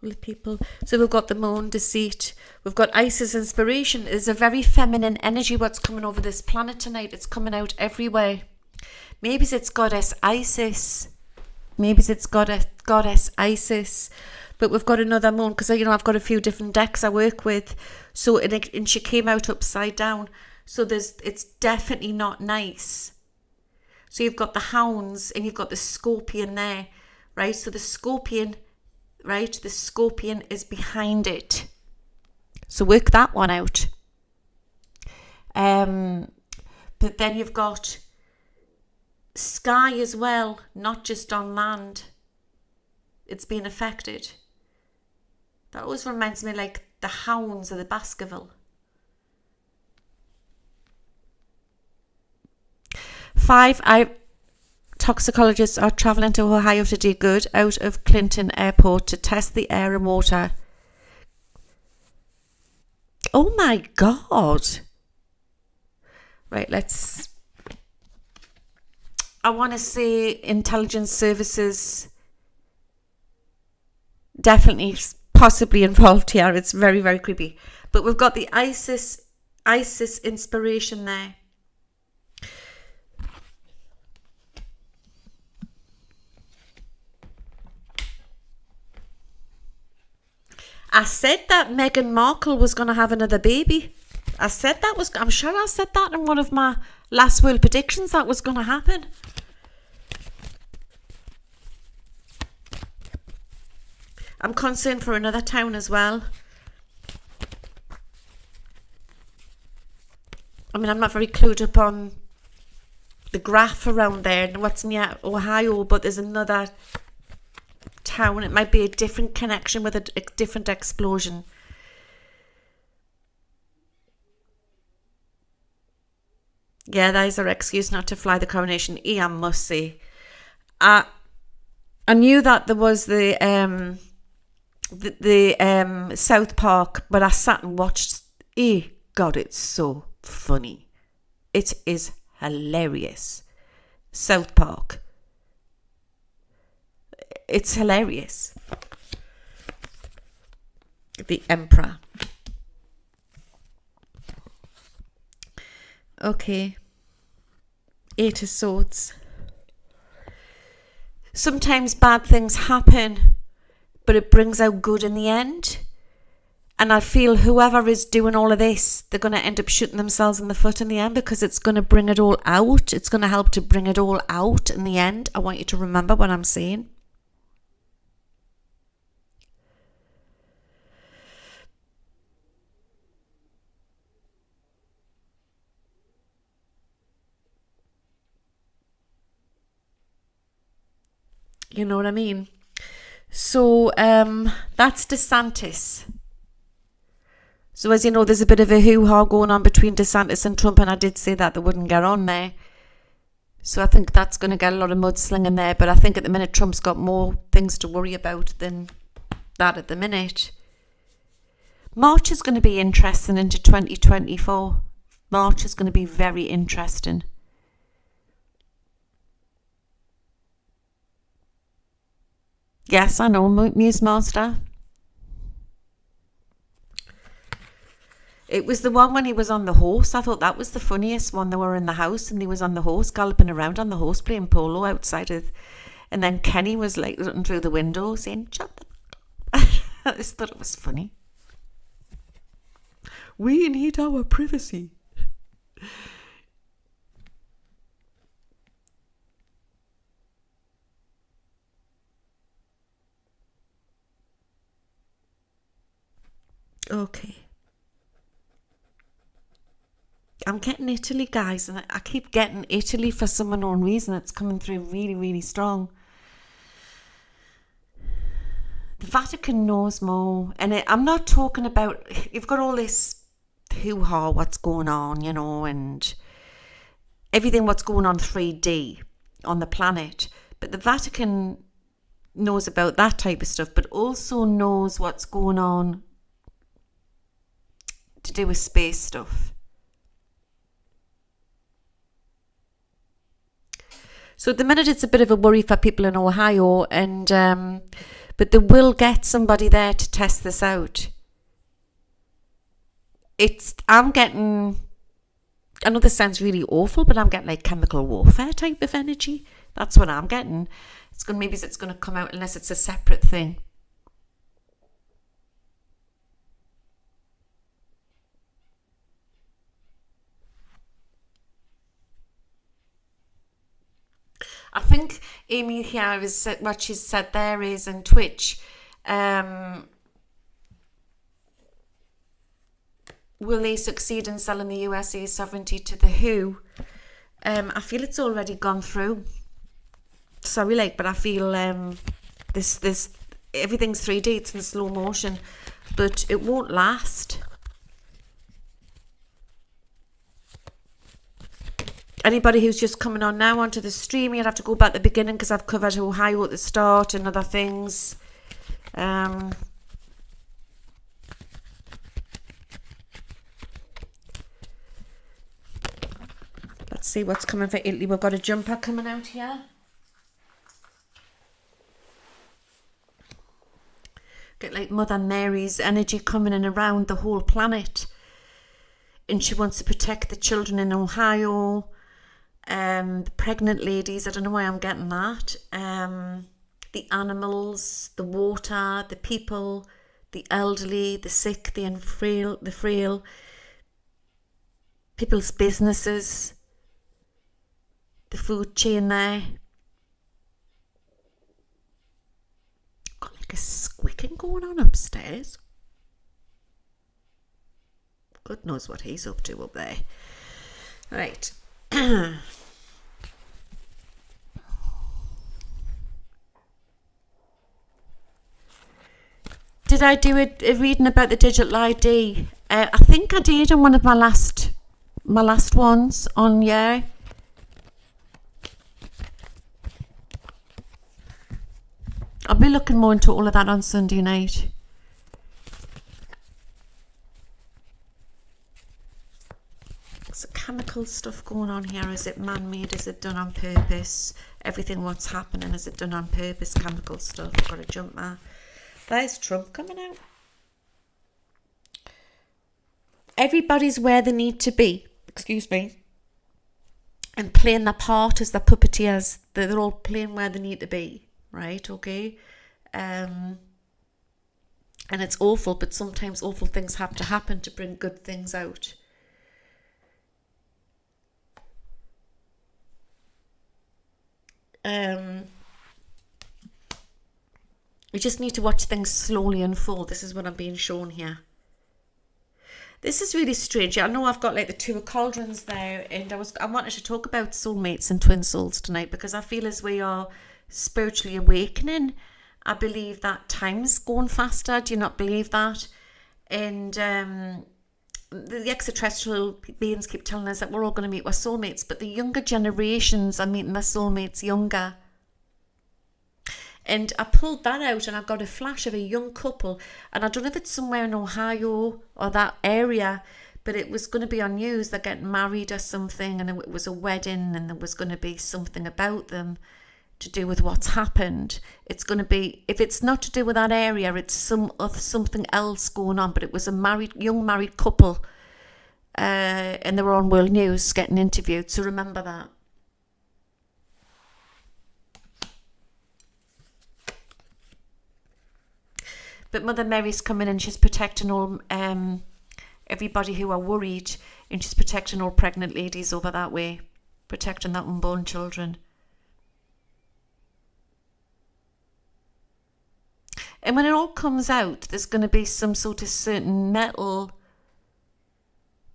With people. So we've got the moon, deceit. We've got Isis, inspiration. There's a very feminine energy what's coming over this planet tonight. It's coming out everywhere. Maybe it's goddess Isis. Maybe it's goddess Isis. But we've got another moon because, you know, I've got a few different decks I work with. So, and she came out upside down. So it's definitely not nice. So you've got the hounds and you've got the scorpion there, right? So the scorpion, right? The scorpion is behind it. So work that one out. But then you've got sky as well, not just on land. It's been affected. That always reminds me like the hounds of the Baskerville. 5, toxicologists are travelling to Ohio to do good out of Clinton Airport to test the air and water. Oh my God. Right, I want to say intelligence services definitely possibly involved here. It's very, very creepy. But we've got the ISIS inspiration there. I said that Meghan Markle was going to have another baby. I'm sure I said that in one of my last world predictions that was going to happen. I'm concerned for another town as well. I mean, I'm not very clued up on the graph around there and what's near Ohio, but there's another town. It might be a different connection with a different explosion. Yeah, that is our excuse not to fly the coronation. I must say, I knew that there was the South Park, but I sat and watched. God, it's so funny. It is hilarious. South Park. It's hilarious. The Emperor. Okay. 8 of Swords. Sometimes bad things happen, but it brings out good in the end. And I feel whoever is doing all of this, they're going to end up shooting themselves in the foot in the end because it's going to bring it all out. It's going to help to bring it all out in the end. I want you to remember what I'm saying. You know what I mean? So that's DeSantis. So as you know, there's a bit of a hoo-ha going on between DeSantis and Trump, and I did say that they wouldn't get on there. So I think that's going to get a lot of mudslinging there, but I think at the minute Trump's got more things to worry about than that at the minute. March is going to be interesting into 2024. March is going to be very interesting. Yes, I know, Muse Master. It was the one when he was on the horse. I thought that was the funniest one. They were in the house and he was on the horse, galloping around on the horse, playing polo outside of. And then Kenny was like looking through the window saying, "Shut the." I just thought it was funny. We need our privacy. Okay. I'm getting Italy, guys, and I keep getting Italy for some unknown reason. It's coming through really, really strong. The Vatican knows more, and I'm not talking about, you've got all this hoo-ha, what's going on, you know, and everything what's going on 3D on the planet, but the Vatican knows about that type of stuff, but also knows what's going on to do with space stuff. So at the minute it's a bit of a worry for people in Ohio, and but they will get somebody there to test this out. I'm getting, I know this sounds really awful, but I'm getting like chemical warfare type of energy. That's what I'm getting. Maybe it's going to come out unless it's a separate thing. think Amy here is what she said there is in Twitch. Will they succeed in selling the USA sovereignty to the WHO? I feel it's already gone through. Sorry, but I feel this everything's 3D, it's in slow motion, but it won't last. Anybody who's just coming on now onto the stream, you'll have to go back to the beginning because I've covered Ohio at the start and other things. Let's see what's coming for Italy. We've got a jumper coming out here. Get like Mother Mary's energy coming in around the whole planet. And she wants to protect the children in Ohio. The pregnant ladies, I don't know why I'm getting that. The animals, the water, the people, the elderly, the sick, the frail, people's businesses, the food chain there. Got like a squeaking going on upstairs. God knows what he's up to up there. Right. Did I do a reading about the digital ID? I think I did on one of my last ones on, yeah. I'll be looking more into all of that on Sunday night. So chemical stuff going on here. Is it man-made? Is it done on purpose? Everything what's happening, is it done on purpose? Chemical stuff. I've got to jump there. There's Trump coming out. Everybody's where they need to be. Excuse me. And playing their part as the puppeteers. They're all playing where they need to be. Right? Okay. And it's awful, but sometimes awful things have to happen to bring good things out. We just need to watch things slowly unfold. This is what I'm being shown here. This is really strange. I know I've got like the two of cauldrons there, and I wanted to talk about soulmates and twin souls tonight because I feel as we are spiritually awakening, I believe that time's going faster. Do you not believe that? And the extraterrestrial beings keep telling us that we're all going to meet our soulmates, but the younger generations are meeting their soulmates younger. And I pulled that out and I got a flash of a young couple, and I don't know if it's somewhere in Ohio or that area, but it was going to be on news. They're getting married or something, and it was a wedding, and there was going to be something about them to do with what's happened. It's going to be, if it's not to do with that area, it's something else going on. But it was a young married couple, and they were on World News getting interviewed. So remember that. But Mother Mary's coming in. She's protecting all everybody who are worried, and she's protecting all pregnant ladies over that way, protecting that unborn children. And when it all comes out, there's going to be some sort of certain metal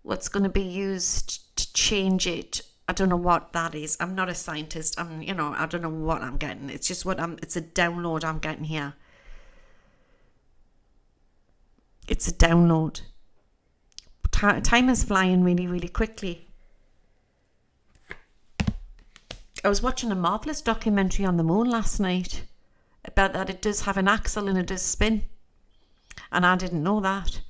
what's going to be used to change it. I don't know what that is. I'm not a scientist. I don't know what I'm getting. It's just it's a download I'm getting here. It's a download. Time is flying really, really quickly. I was watching a marvellous documentary on the moon last night about that it does have an axle and it does spin. And I didn't know that.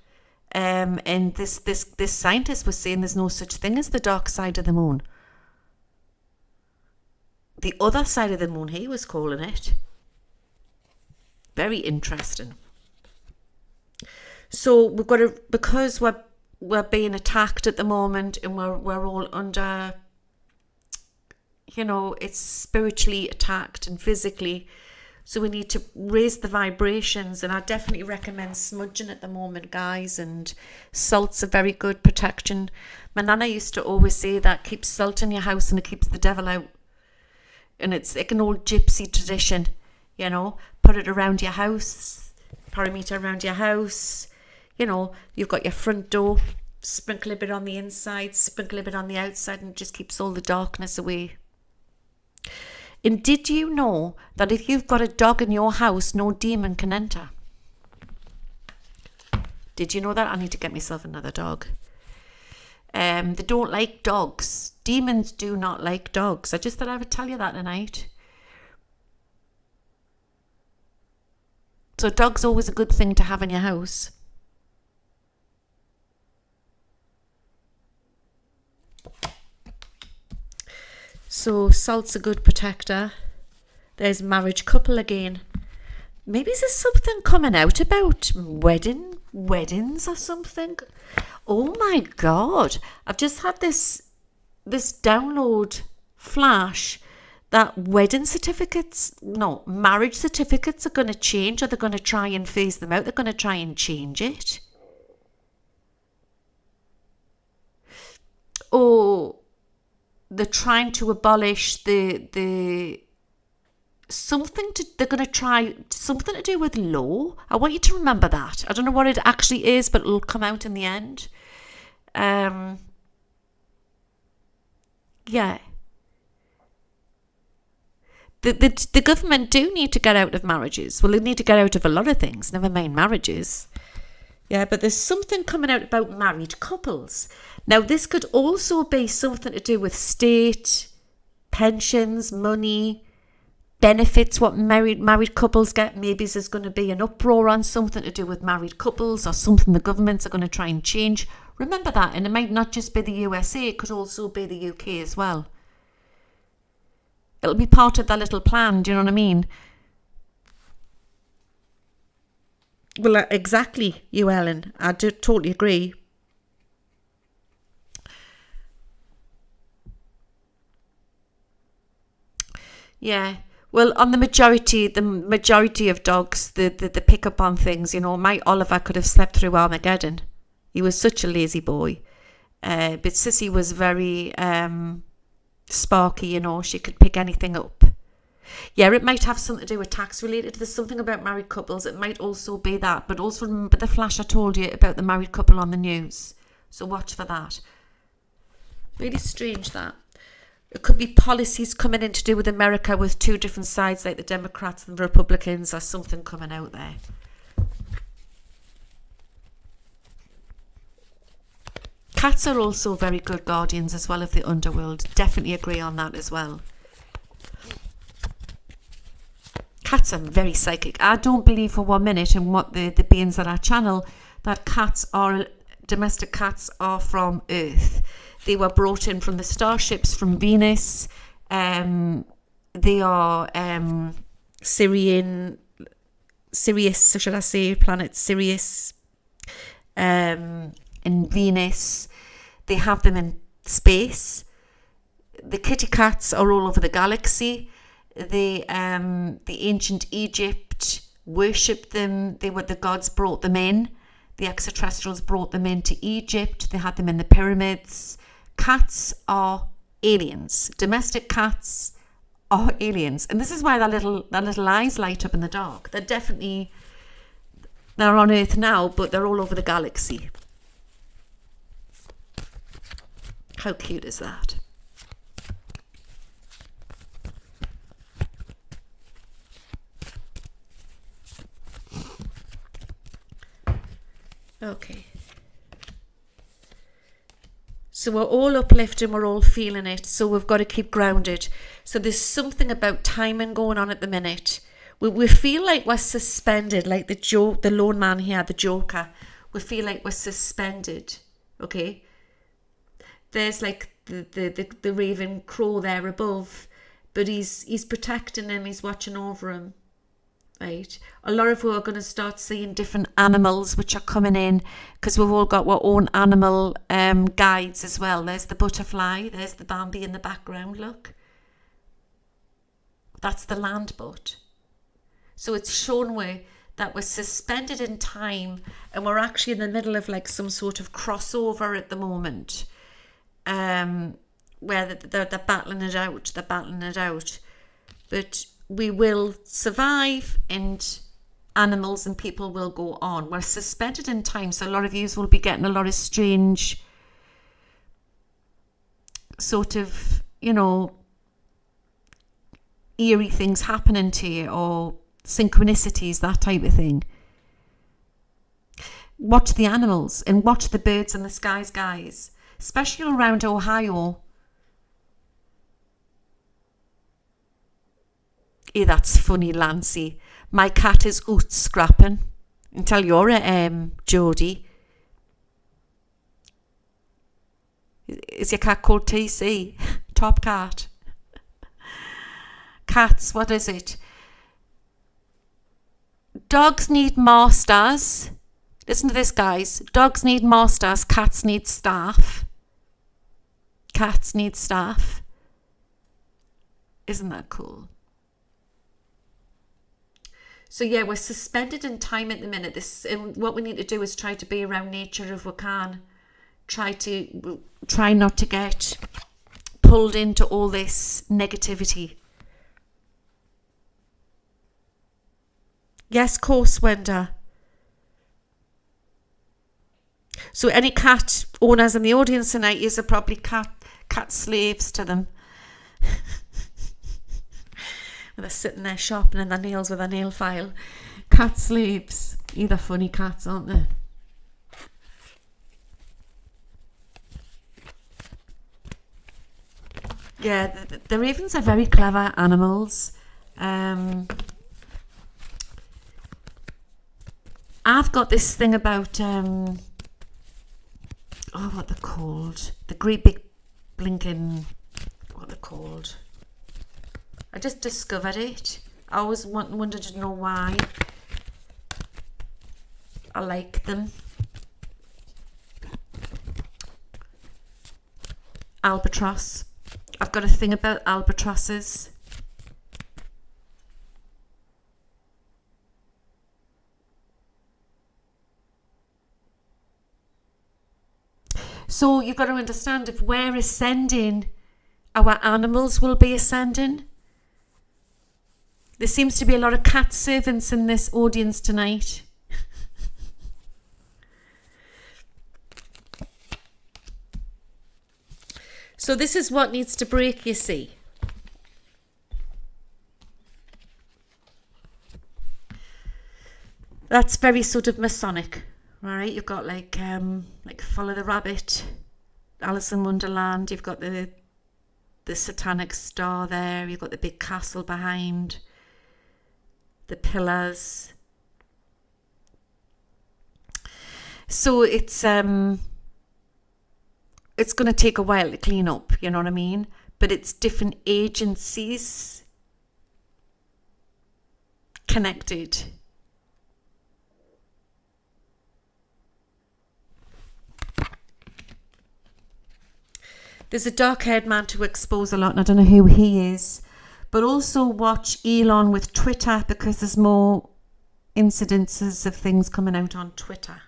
And this scientist was saying there's no such thing as the dark side of the moon. The other side of the moon, he was calling it. Very interesting. So we've got to, because we're being attacked at the moment, and we're all under, it's spiritually attacked and physically. So we need to raise the vibrations, and I definitely recommend smudging at the moment, guys, and salt's a very good protection. My nana used to always say that keeps salt in your house and it keeps the devil out. and it's like an old gypsy tradition, you know, put it around your house, perimeter around your house, you know, you've got your front door, sprinkle a bit on the inside, sprinkle a bit on the outside, and it just keeps all the darkness away. And did you know that if you've got a dog in your house, no demon can enter? Did you know that? I need to get myself another dog. They don't like dogs. Demons do not like dogs. I just thought I would tell you that tonight. So dog's always a good thing to have in your house. So salt's a good protector. There's marriage couple again. Maybe there's something coming out about weddings or something. Oh my God. I've just had this download flash that marriage certificates are going to change, or they're going to try and phase them out. They're going to try and change it. Or they're trying to abolish they're going to try something to do with law. I want you to remember that. I don't know what it actually is, but it'll come out in the end. Yeah. The government do need to get out of marriages. Well, they need to get out of a lot of things, never mind marriages. Yeah, but there's something coming out about married couples. Now, this could also be something to do with state, pensions, money, benefits, what married couples get. Maybe there's going to be an uproar on something to do with married couples, or something the governments are going to try and change. Remember that. And it might not just be the USA, it could also be the UK as well. It'll be part of that little plan, do you know what I mean? Well, exactly, you Ellen. I do totally agree. Yeah. Well, on the majority of dogs, the pick up on things, you know, my Oliver could have slept through Armageddon. He was such a lazy boy. But Sissy was very sparky, you know, she could pick anything up. Yeah, it might have something to do with tax related. There's something about married couples. It might also be that. But also remember the flash I told you about the married couple on the news. So watch for that. Really strange that. It could be policies coming in to do with America with two different sides, like the Democrats and the Republicans, or something coming out there. Cats are also very good guardians as well of the underworld. Definitely agree on that as well. Cats are very psychic. I don't believe for 1 minute in what the beings that I channel that domestic cats are from Earth. They were brought in from the starships from Venus. They are Sirius, should I say, planet Sirius, and Venus. They have them in space. The kitty cats are all over the galaxy. The ancient Egypt worshipped them. They were the gods brought them in. The extraterrestrials brought them into Egypt. They had them in the pyramids. Cats are aliens. Domestic cats are aliens, and this is why their little eyes light up in the dark. They're on Earth now, but they're all over the galaxy. How cute is that? Okay. So we're all uplifting, we're all feeling it. So we've got to keep grounded. So there's something about timing going on at the minute. We feel like we're suspended, like the lone man here, the Joker. We feel like we're suspended. Okay. There's like the raven crow there above, but he's protecting him. He's watching over him. Right, a lot of us are going to start seeing different animals which are coming in, because we've all got our own animal guides as well. There's the butterfly, there's the Bambi in the background, look. That's the land butt. So it's shown that we're suspended in time, and we're actually in the middle of like some sort of crossover at the moment, where they're battling it out. but we will survive and animals and people will go on. We're suspended in time, so a lot of you will be getting a lot of strange sort of, eerie things happening to you, or synchronicities, that type of thing. Watch the animals and watch the birds in the skies, guys, especially around Ohio. Hey, that's funny, Lancy. My cat is oot scrapping. And tell you're Jodie. Is your cat called TC? Top cat. Cats, what is it? Dogs need masters. Listen to this, guys. Dogs need masters. Cats need staff. Cats need staff. Isn't that cool? So yeah, we're suspended in time at the minute. And what we need to do is try to be around nature if we can. Try not to get pulled into all this negativity. Yes, course, Wenda. So any cat owners in the audience tonight, you're probably cat slaves to them. They're sitting there sharpening their nails with a nail file. Cat slaves. They're funny cats, aren't they? Yeah, the ravens are very clever animals. I've got this thing about, what they're called. The great big blinking, what they're called. I just discovered it. I always wanted to know why I like them. Albatross. I've got a thing about albatrosses. So you've got to understand, if we're ascending, our animals will be ascending. There seems to be a lot of cat servants in this audience tonight. So this is what needs to break, you see. That's very sort of Masonic, right? You've got like Follow the Rabbit, Alice in Wonderland. You've got the satanic star there. You've got the big castle behind, the pillars. So it's going to take a while to clean up, you know what I mean? But it's different agencies connected. There's a dark-haired man to expose a lot, and I don't know who he is. But also watch Elon with Twitter, because there's more incidences of things coming out on Twitter.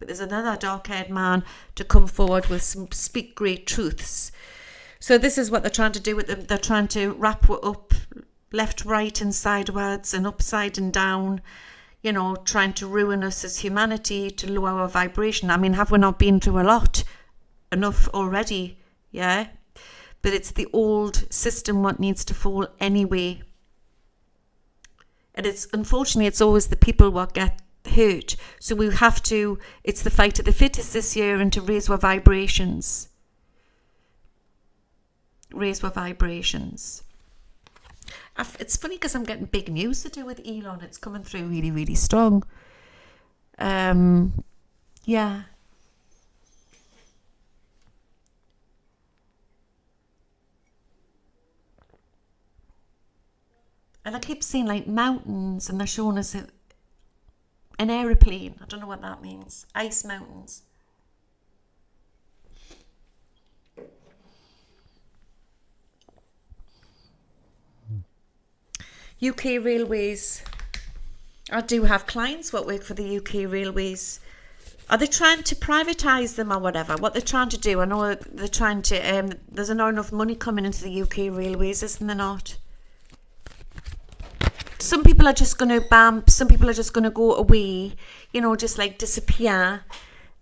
But there's another dark-haired man to come forward with some speak great truths. So this is what they're trying to do with them. They're trying to wrap up left, right and sideways and upside and down, you know, trying to ruin us as humanity, to lower our vibration. I mean, have we not been through a lot? Enough already, yeah? But it's the old system what needs to fall anyway. And unfortunately, it's always the people what get hurt. So we have to, it's the fight of the fittest this year, and to raise our vibrations. Raise our vibrations. It's funny because I'm getting big news to do with Elon. It's coming through really, really strong. Yeah. And I keep seeing like mountains, and they're showing us an aeroplane. I don't know what that means. Ice mountains. UK Railways. I do have clients what work for the UK Railways. Are they trying to privatise them or whatever? What they're trying to do? I know they're trying to. There's not enough money coming into the UK railways, isn't there not? Some people are just going to bam. Some people are just going to go away. You know, just like disappear,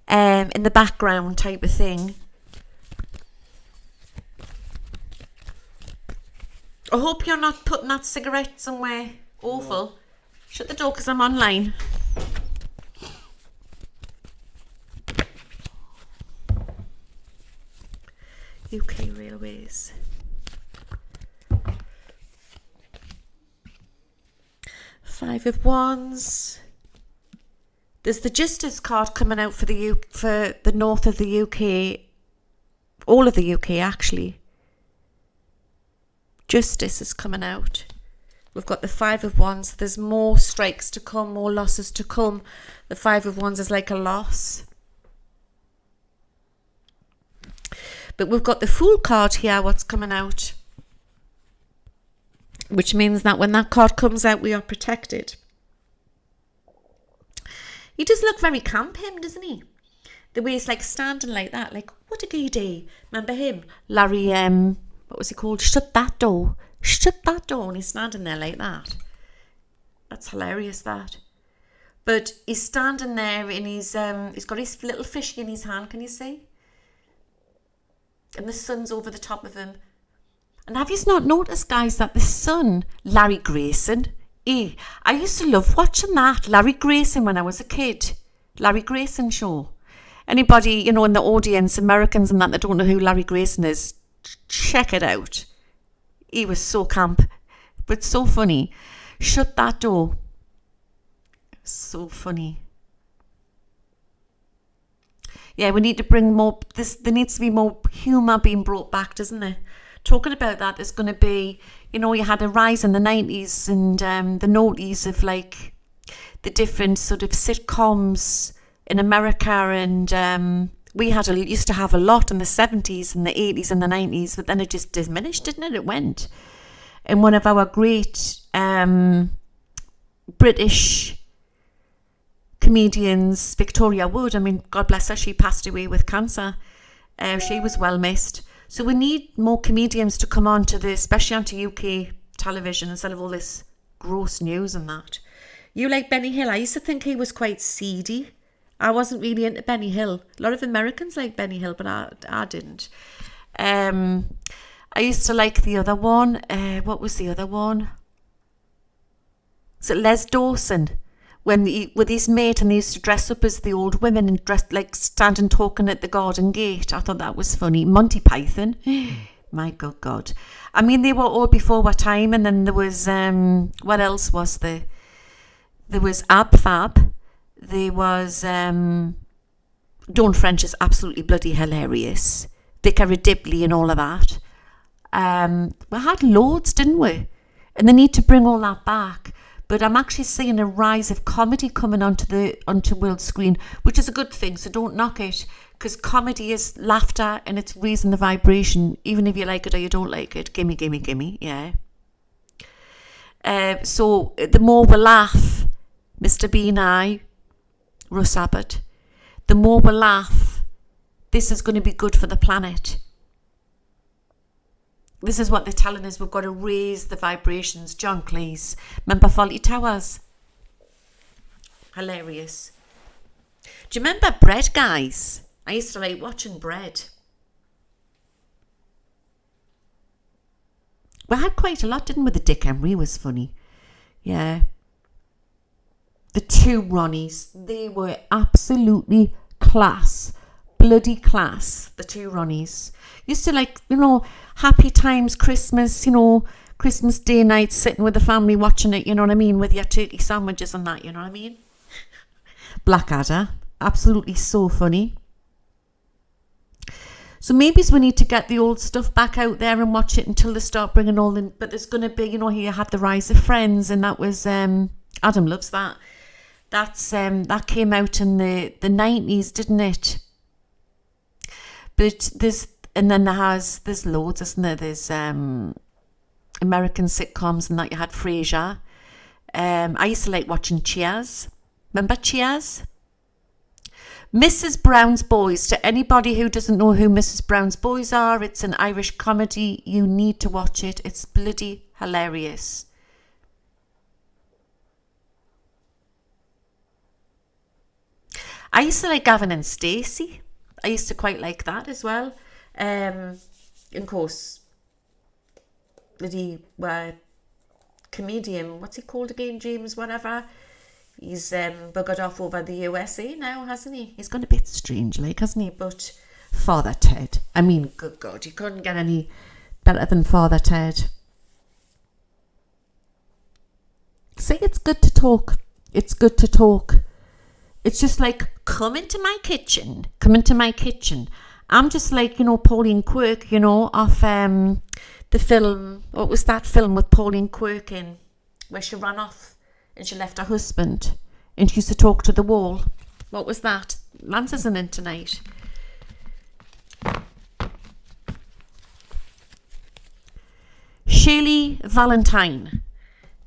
in the background type of thing. I hope you're not putting that cigarette somewhere awful. Shut the door because I'm online. UK Railways. Five of Wands. There's the Justice card coming out for the north of the UK. All of the UK, actually. Justice is coming out. We've got the Five of Wands. There's more strikes to come, more losses to come. The Five of Wands is like a loss. But we've got the Fool card here, what's coming out. Which means that when that card comes out, we are protected. He does look very camp, him, doesn't he? The way he's like standing like that, like, what a gay day. Remember him? Larry, what was he called? Shut that door. Shut that door. And he's standing there like that. That's hilarious, that. But he's standing there and he's got his little fishy in his hand, can you see? And the sun's over the top of him. And have you not noticed, guys, that the sun, Larry Grayson, I used to love watching that, Larry Grayson, when I was a kid. Larry Grayson show. Anybody, you know, in the audience, Americans and that don't know who Larry Grayson is, check it out. He was so camp, but so funny. Shut that door. So funny. Yeah, we need to bring more, there needs to be more humour being brought back, doesn't there? Talking about that, there's going to be, you know, you had a rise in the 90s and the noughties of like the different sort of sitcoms in America, and we used to have a lot in the 70s and the 80s and the 90s, but then it just diminished, didn't it? It went. And one of our great British comedians, Victoria Wood, I mean, God bless her, she passed away with cancer. She was well missed. So we need more comedians to come on to this, especially onto UK television, instead of all this gross news and that. You like Benny Hill? I used to think he was quite seedy. I wasn't really into Benny Hill. A lot of Americans like Benny Hill, but I didn't. I used to like the other one. What was the other one? Was it Les Dawson? With his mate, and they used to dress up as the old women and dress like standing talking at the garden gate. I thought that was funny. Monty Python. My God. I mean, they were all before our time, and then there was, what else was there? There was Ab Fab. There was, Dawn French is absolutely bloody hilarious. Vicar Dibley and all of that. We had loads, didn't we? And they need to bring all that back. But I'm actually seeing a rise of comedy coming onto world screen, which is a good thing, so don't knock it, because comedy is laughter and it's raising the vibration, even if you like it or you don't like it. Gimme, yeah. So the more we laugh, Mr. Bean, Russ Abbott, the more we laugh, this is going to be good for the planet. This is what they're telling us. We've got to raise the vibrations. John Cleese. Remember Fawlty Towers? Hilarious. Do you remember Bread, guys? I used to like watching Bread. We had quite a lot, didn't we? The Dick Emery was funny. Yeah. The two Ronnies. They were absolutely class. Bloody class. The two Ronnies. Used to like, you know, happy times, Christmas, you know, Christmas Day night, sitting with the family watching it, you know what I mean, with your turkey sandwiches and that, you know what I mean? Blackadder, absolutely so funny. So maybe we need to get the old stuff back out there and watch it until they start bringing all in. But there's going to be, you know, here you had The Rise of Friends, and that was, Adam loves that. That came out in the 90s, didn't it? But there's loads, isn't there? There's American sitcoms and that. You had Frasier. I used to like watching Cheers. Remember Cheers? Mrs. Brown's Boys. To anybody who doesn't know who Mrs. Brown's Boys are, it's an Irish comedy. You need to watch it. It's bloody hilarious. I used to like Gavin and Stacey. I used to quite like that as well. Of course, bloody comedian, what's he called again? James whatever. He's buggered off over the USA now, hasn't he? He's gone a bit strange, like, hasn't he? But Father Ted. I mean, good God, you couldn't get any better than Father Ted. See, it's good to talk. It's good to talk. It's just like, come into my kitchen. Come into my kitchen. I'm just like, Pauline Quirke, off the film. What was that film with Pauline Quirke in? Where she ran off and she left her husband. And she used to talk to the wall. What was that? Lance isn't in tonight. Shirley Valentine.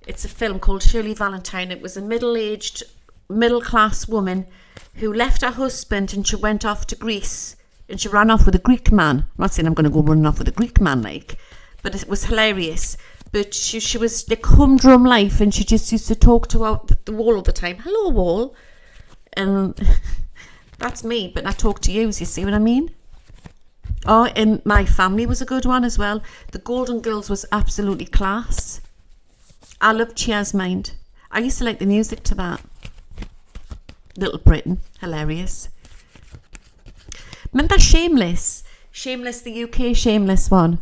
It's a film called Shirley Valentine. It was a middle-aged, middle-class woman who left her husband and she went off to Greece and she ran off with a Greek man. I'm not saying I'm going to go running off with a Greek man, but it was hilarious. But she was like humdrum life, and she just used to talk to the wall all the time. Hello, wall. And that's me, but I talk to you see what I mean? Oh, and My Family was a good one as well. The Golden Girls was absolutely class. I loved Cheers Mind. I used to like the music to that. Little Britain, hilarious. Remember Shameless? Shameless, the UK Shameless one.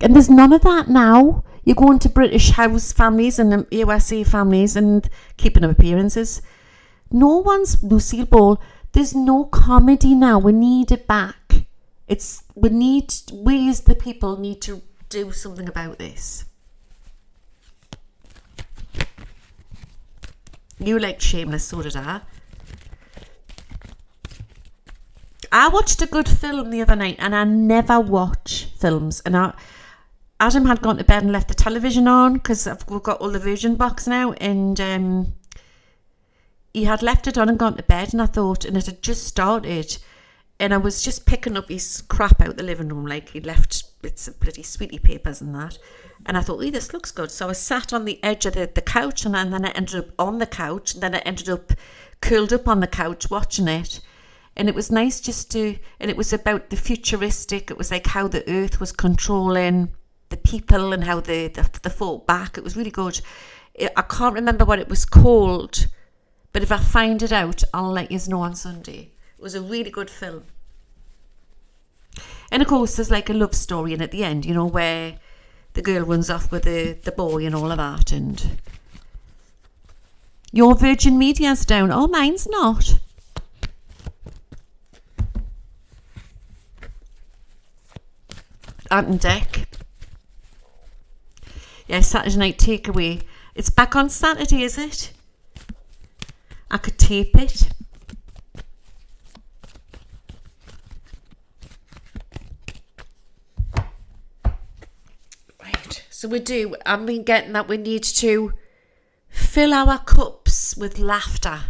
And there's none of that now. You go into British house families and USA families and keeping up appearances. No one's Lucille Ball. There's no comedy now. We need it back. We as the people need to do something about this. You liked Shameless, so did I. I watched a good film the other night, and I never watch films. And Adam had gone to bed and left the television on because we've got all the Virgin box now, and he had left it on and gone to bed, and I thought, and it had just started, and I was just picking up his crap out the living room, like he'd left bits of bloody sweetie papers and that, and I thought, this looks good. So I sat on the edge of the couch, and then I ended up on the couch, and then I ended up curled up on the couch watching it. And it was nice and it was about the futuristic. It was like how the earth was controlling the people and how they fought back. It was really good. I can't remember what it was called, but if I find it out, I'll let you know on Sunday. It was a really good film. And of course, there's like a love story in at the end, where the girl runs off with the boy and all of that. And your Virgin Media's down. Oh, mine's not. Ant and Deck. Yeah, Saturday night takeaway. It's back on Saturday, is it? I could tape it. Right. So I've been getting that we need to fill our cups with laughter.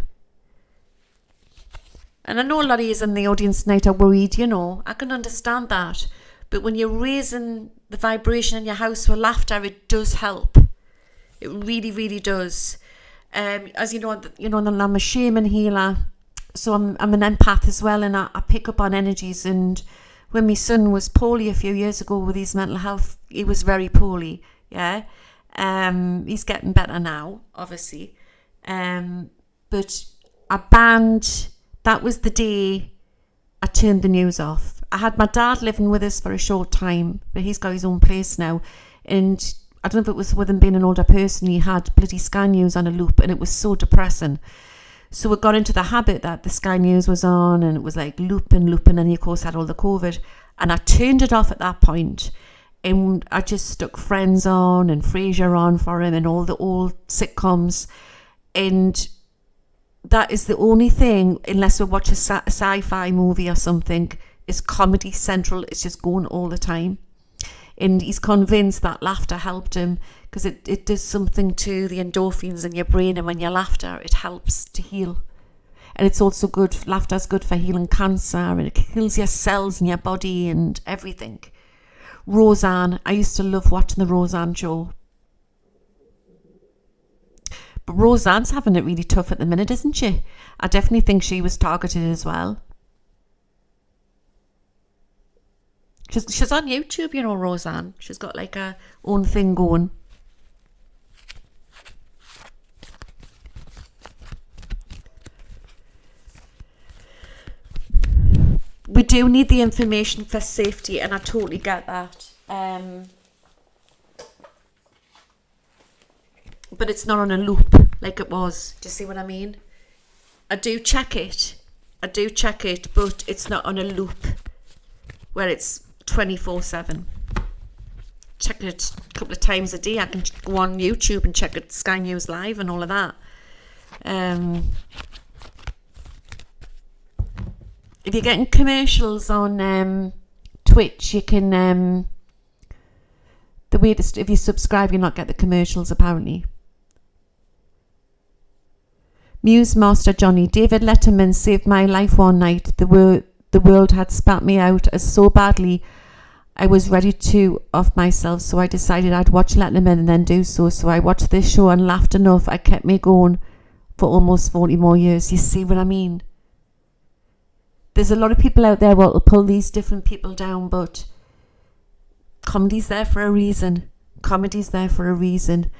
And I know a lot of you in the audience tonight are worried, I can understand that. But when you're raising the vibration in your house with laughter, it does help. It really, really does. As you know, I'm a shaman healer, so I'm an empath as well, and I pick up on energies. And when my son was poorly a few years ago with his mental health, he was very poorly. Yeah, he's getting better now, obviously. But I banned. That was the day I turned the news off. I had my dad living with us for a short time, but he's got his own place now. And I don't know if it was with him being an older person, he had bloody Sky News on a loop, and it was so depressing. So we got into the habit that the Sky News was on, and it was like looping, and he of course had all the COVID. And I turned it off at that point, and I just stuck Friends on and Frasier on for him and all the old sitcoms. And that is the only thing, unless we watch a sci-fi movie or something, is Comedy Central. It's just going all the time. And he's convinced that laughter helped him, because it does something to the endorphins in your brain, and when you laughter, it helps to heal. And it's also good, laughter's good for healing cancer, and it heals your cells in your body and everything. Roseanne, I used to love watching the Roseanne show. But Roseanne's having it really tough at the minute, isn't she? I definitely think she was targeted as well. She's on YouTube, you know, Roseanne. She's got like her own thing going. We do need the information for safety, and I totally get that. But it's not on a loop like it was. Do you see what I mean? I do check it, but it's not on a loop where it's 24/7. Check it a couple of times a day. I can go on YouTube and check it, Sky News Live and all of that. If you're getting commercials on Twitch, you can the way to, if you subscribe, you not get the commercials apparently. Muse Master Johnny, David Letterman saved my life one night. The world had spat me out as so badly I was ready to off myself, so I decided I'd watch Letterman and then do so. So I watched this show and laughed enough. I kept me going for almost 40 more years. You see what I mean? There's a lot of people out there will pull these different people down, but comedy's there for a reason. Comedy's there for a reason.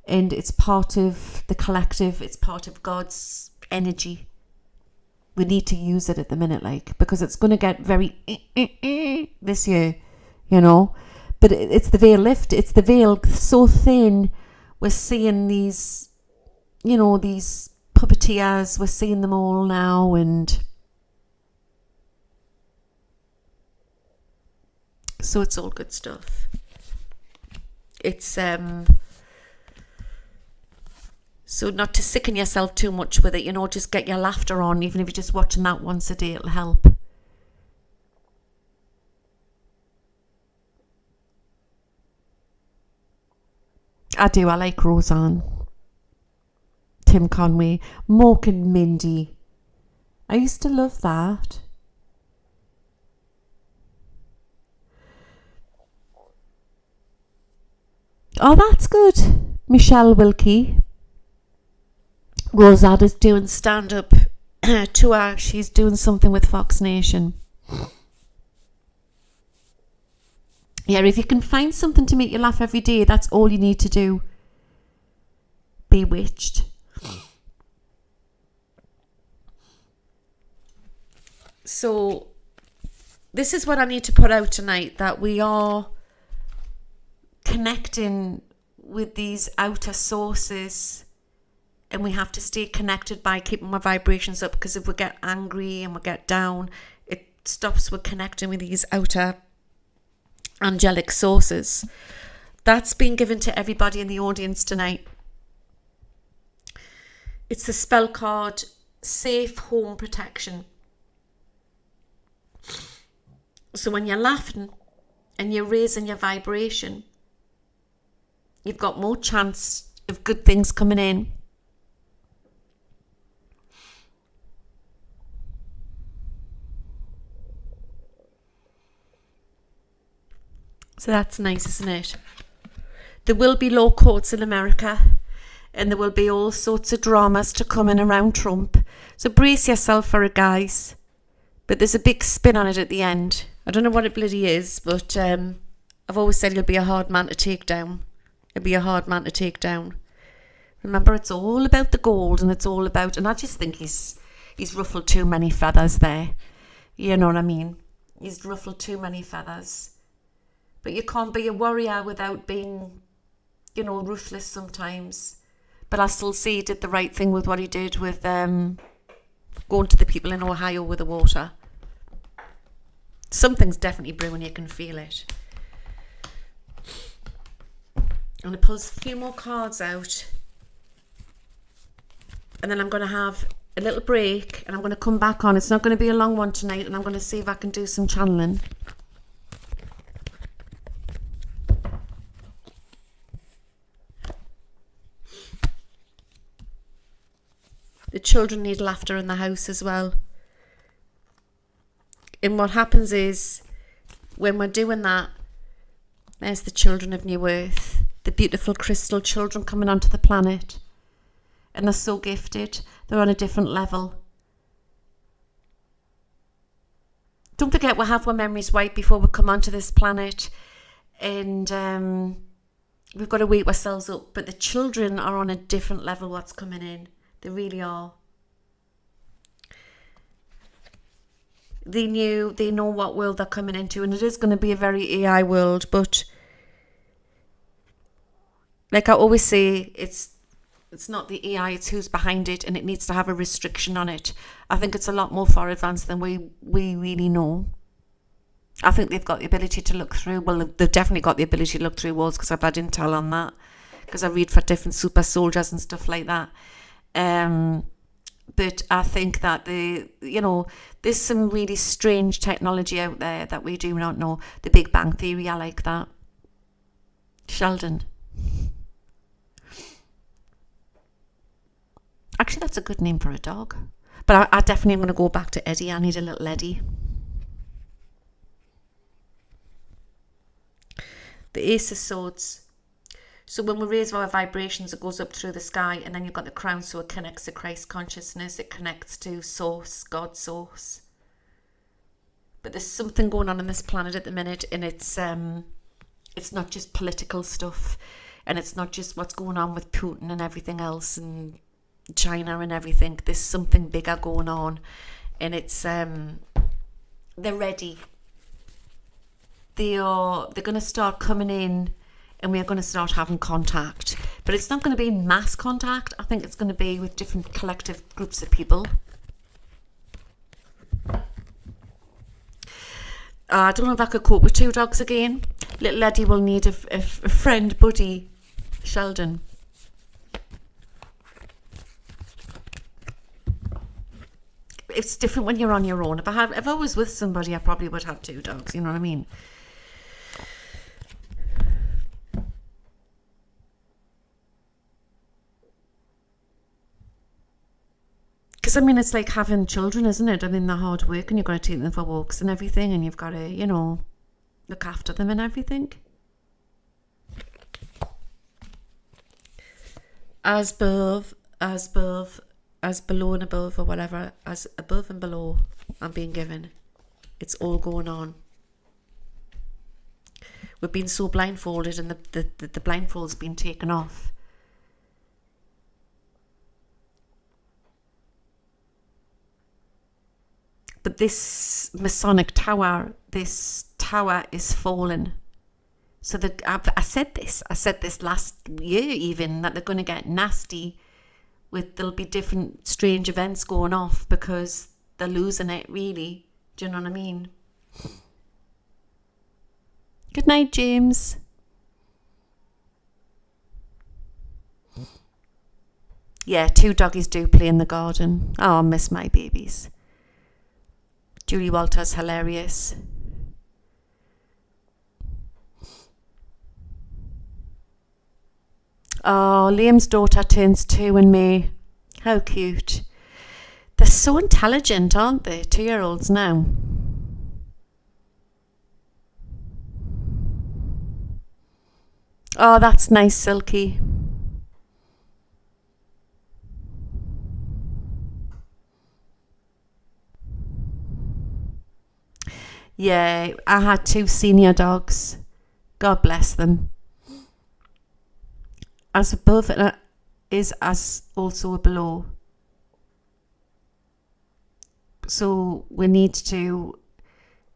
And it's part of the collective. It's part of God's energy. We need to use it at the minute, like, because it's going to get very this year, you know. But it's the veil lift. It's the veil so thin. We're seeing these, you know, these puppeteers. We're seeing them all now, and so it's all good stuff. It's so not to sicken yourself too much with it, you know, just get your laughter on. Even if you're just watching that once a day, it'll help. I do, I like Roseanne, Tim Conway, Mork and Mindy. I used to love that. Oh, that's good. Michelle Wilkie. Rosada's doing stand-up tour. She's doing something with Fox Nation. Yeah, if you can find something to make you laugh every day, that's all you need to do. Bewitched. So, this is what I need to put out tonight, that we are connecting with these outer sources. And we have to stay connected by keeping our vibrations up, because if we get angry and we get down, it stops with connecting with these outer angelic sources. That's been given to everybody in the audience tonight. It's the spell card, Safe Home Protection. So when you're laughing and you're raising your vibration, you've got more chance of good things coming in. So that's nice, isn't it? There will be law courts in America, and there will be all sorts of dramas to come in around Trump. So brace yourself for it, guys. But there's a big spin on it at the end. I don't know what it bloody is, but I've always said he'll be a hard man to take down. He'll be a hard man to take down. Remember, it's all about the gold, and it's all about... And I just think he's ruffled too many feathers there. You know what I mean? He's ruffled too many feathers. But you can't be a warrior without being, you know, ruthless sometimes. But I still say he did the right thing with what he did with going to the people in Ohio with the water. Something's definitely brewing, you can feel it. I'm going to pull a few more cards out. And then I'm going to have a little break, and I'm going to come back on. It's not going to be a long one tonight, and I'm going to see if I can do some channeling. The children need laughter in the house as well. And what happens is, when we're doing that, there's the children of New Earth, the beautiful crystal children coming onto the planet. And they're so gifted. They're on a different level. Don't forget, we'll have our memories wiped before we come onto this planet. And we've got to wake ourselves up. But the children are on a different level, what's coming in. They really are. They know what world they're coming into. And it is going to be a very AI world. But like I always say, it's not the AI, it's who's behind it, and it needs to have a restriction on it. I think it's a lot more far advanced than we really know. I think they've got the ability to look through, well, they've definitely got the ability to look through walls, because I've had intel on that, because I read for different super soldiers and stuff like that. But I think that there's some really strange technology out there that we do not know. The Big Bang Theory, I like that. Sheldon. Actually, that's a good name for a dog. But I definitely am going to go back to Eddie. I need a little Eddie. The Ace of Swords. So when we raise our vibrations, it goes up through the sky, and then you've got the crown, so it connects to Christ consciousness. It connects to Source, God's Source. But there's something going on this planet at the minute, and it's not just political stuff, and it's not just what's going on with Putin and everything else, and China and everything. There's something bigger going on, and it's they're ready. They're going to start coming in, and we're going to start having contact, but it's not going to be mass contact. I think it's going to be with different collective groups of people. I don't know if I could cope with 2 dogs again. Little Eddie will need a friend, buddy, Sheldon. It's different when you're on your own. If I was with somebody, I probably would have 2 dogs. You know what I mean? Because, I mean, it's like having children, isn't it? I mean, they're hard work, and you've got to take them for walks and everything, and you've got to, look after them and everything. As above, as below and above, or whatever, as above and below, I'm being given. It's all going on. We've been so blindfolded, and the blindfold's been taken off. But this Masonic tower, is fallen. So I said this last year even, that they're going to get nasty. There'll be different strange events going off because they're losing it, really. Do you know what I mean? Good night, James. Yeah, 2 doggies do play in the garden. Oh, I miss my babies. Julie Walters, hilarious. Oh, Liam's daughter turns 2 in May. How cute. They're so intelligent, aren't they? 2-year-olds now. Oh, that's nice, Silky. Yeah, I had 2 senior dogs. God bless them. As above is as also a below. So we need to,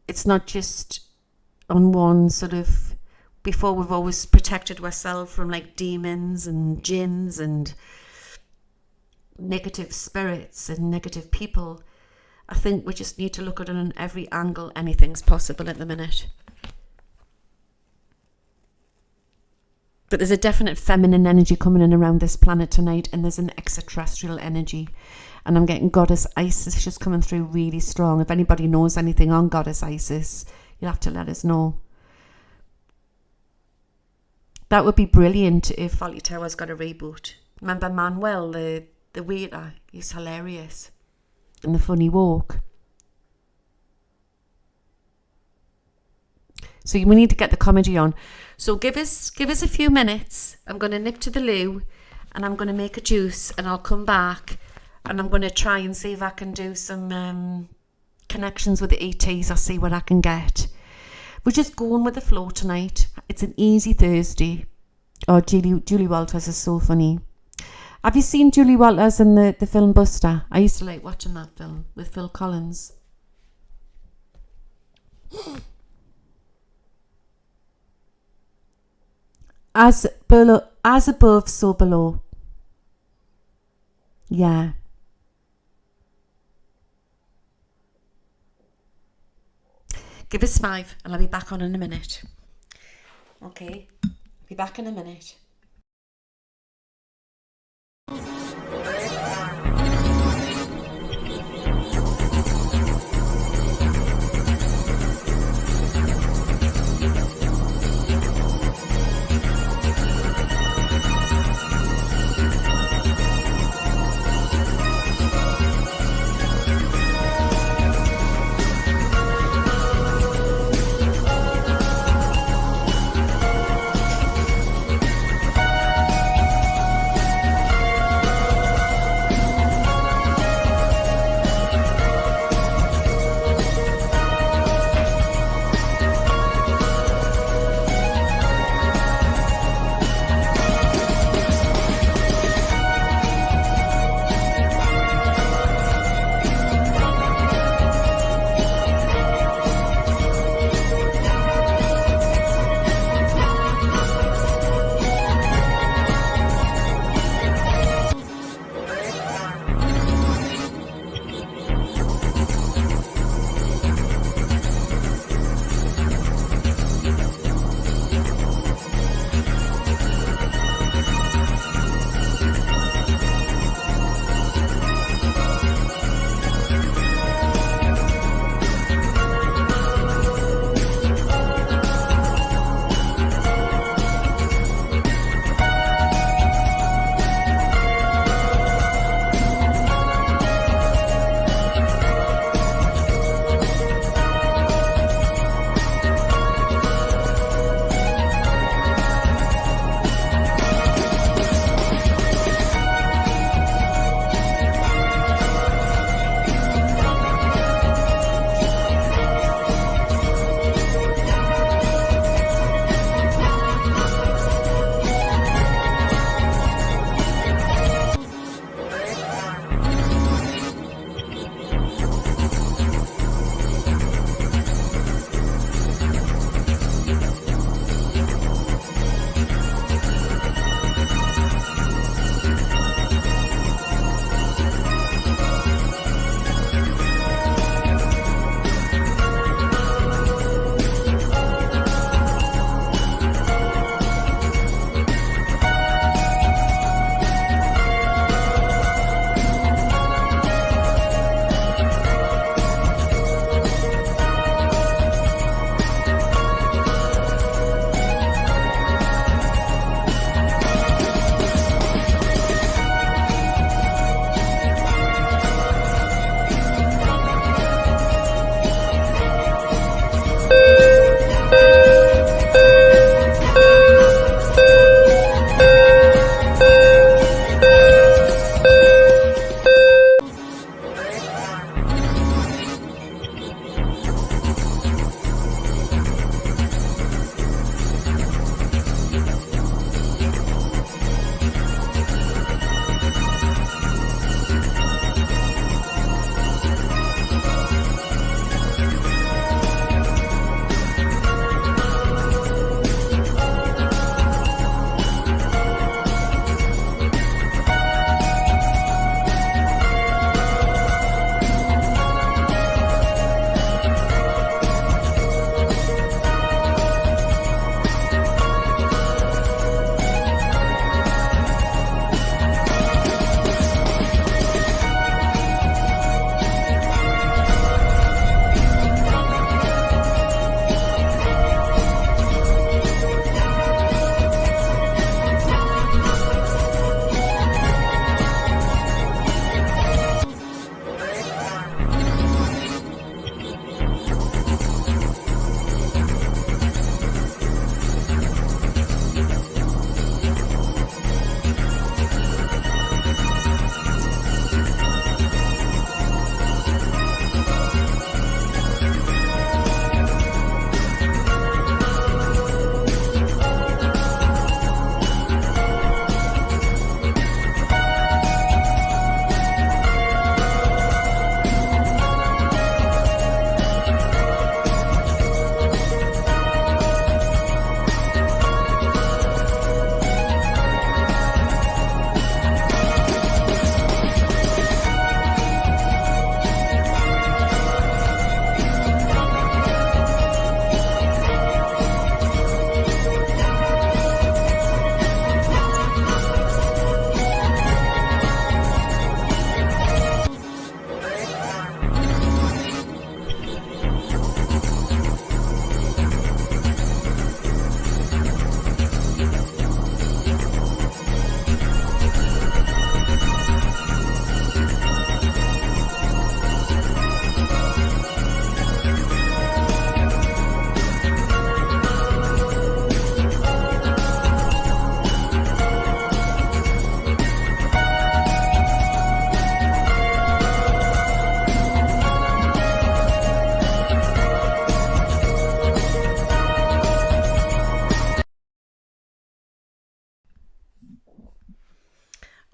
it's not just on one sort of, before we've always protected ourselves from like demons and jinns and negative spirits and negative people. I think we just need to look at it on every angle. Anything's possible at the minute. But there's a definite feminine energy coming in around this planet tonight, and there's an extraterrestrial energy. And I'm getting Goddess Isis just coming through really strong. If anybody knows anything on Goddess Isis, you'll have to let us know. That would be brilliant if Faulty Towers got a reboot. Remember Manuel, the the waiter, he's hilarious. And the funny walk. So we need to get the comedy on. So give us a few minutes. I'm going to nip to the loo and I'm going to make a juice and I'll come back and I'm going to try and see if I can do some connections with the ETs. I'll see what I can get. We're just going with the flow tonight. It's an easy Thursday. Oh, Julie Walters is so funny. Have you seen Julie Walters in the film Buster? I used to like watching that film with Phil Collins. As above, so below. Yeah. Give us 5 and I'll be back on in a minute. Okay, be back in a minute.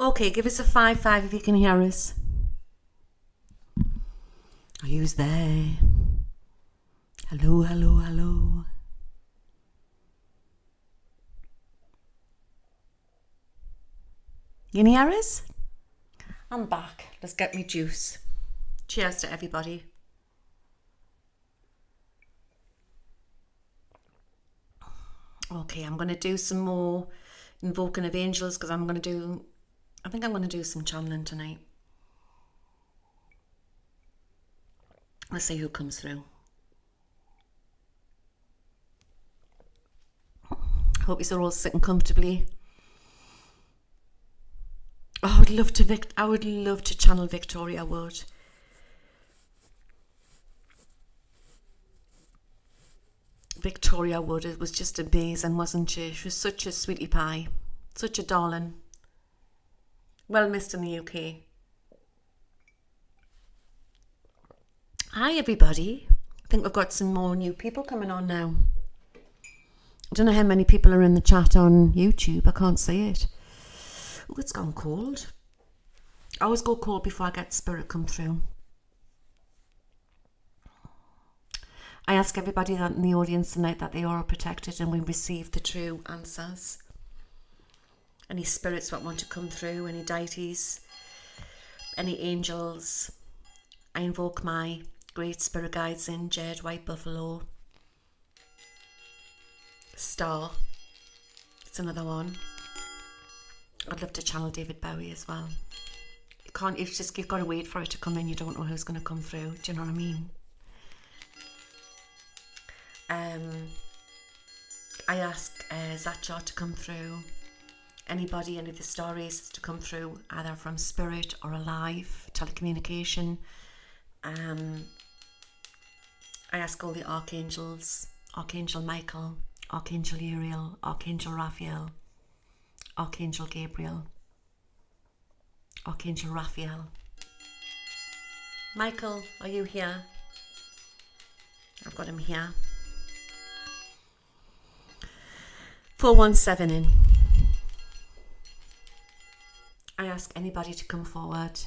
Okay, give us a 5-5 if you can hear us. Are you there? Hello, hello, hello. You can hear us? I'm back. Let's get me juice. Cheers to everybody. Okay, I'm going to do some more invoking of angels because I think I'm going to do some channeling tonight. Let's see who comes through. Hope you're all sitting comfortably. Oh, I would love to channel Victoria Wood. Victoria Wood, it was just amazing, wasn't she? She was such a sweetie pie, such a darling. Well missed in the UK. Hi everybody. I think we've got some more new people coming on now. I don't know how many people are in the chat on YouTube. I can't see it. Oh, it's gone cold. I always go cold before I get spirit come through. I ask everybody that in the audience tonight that they are protected and we receive the true answers. Any spirits that want to come through, any deities, any angels. I invoke my great spirit guides in Jed, White Buffalo, Star. It's another one. I'd love to channel David Bowie as well. You've got to wait for it to come in. You don't know who's going to come through. Do you know what I mean? I ask Zatcha to come through. Anybody, any of the stories to come through, either from spirit or alive, telecommunication. I ask all the archangels, Archangel Michael, Archangel Uriel, Archangel Raphael, Archangel Gabriel, Archangel Raphael. Michael, are you here? I've got him here. 417 in. I ask anybody to come forward.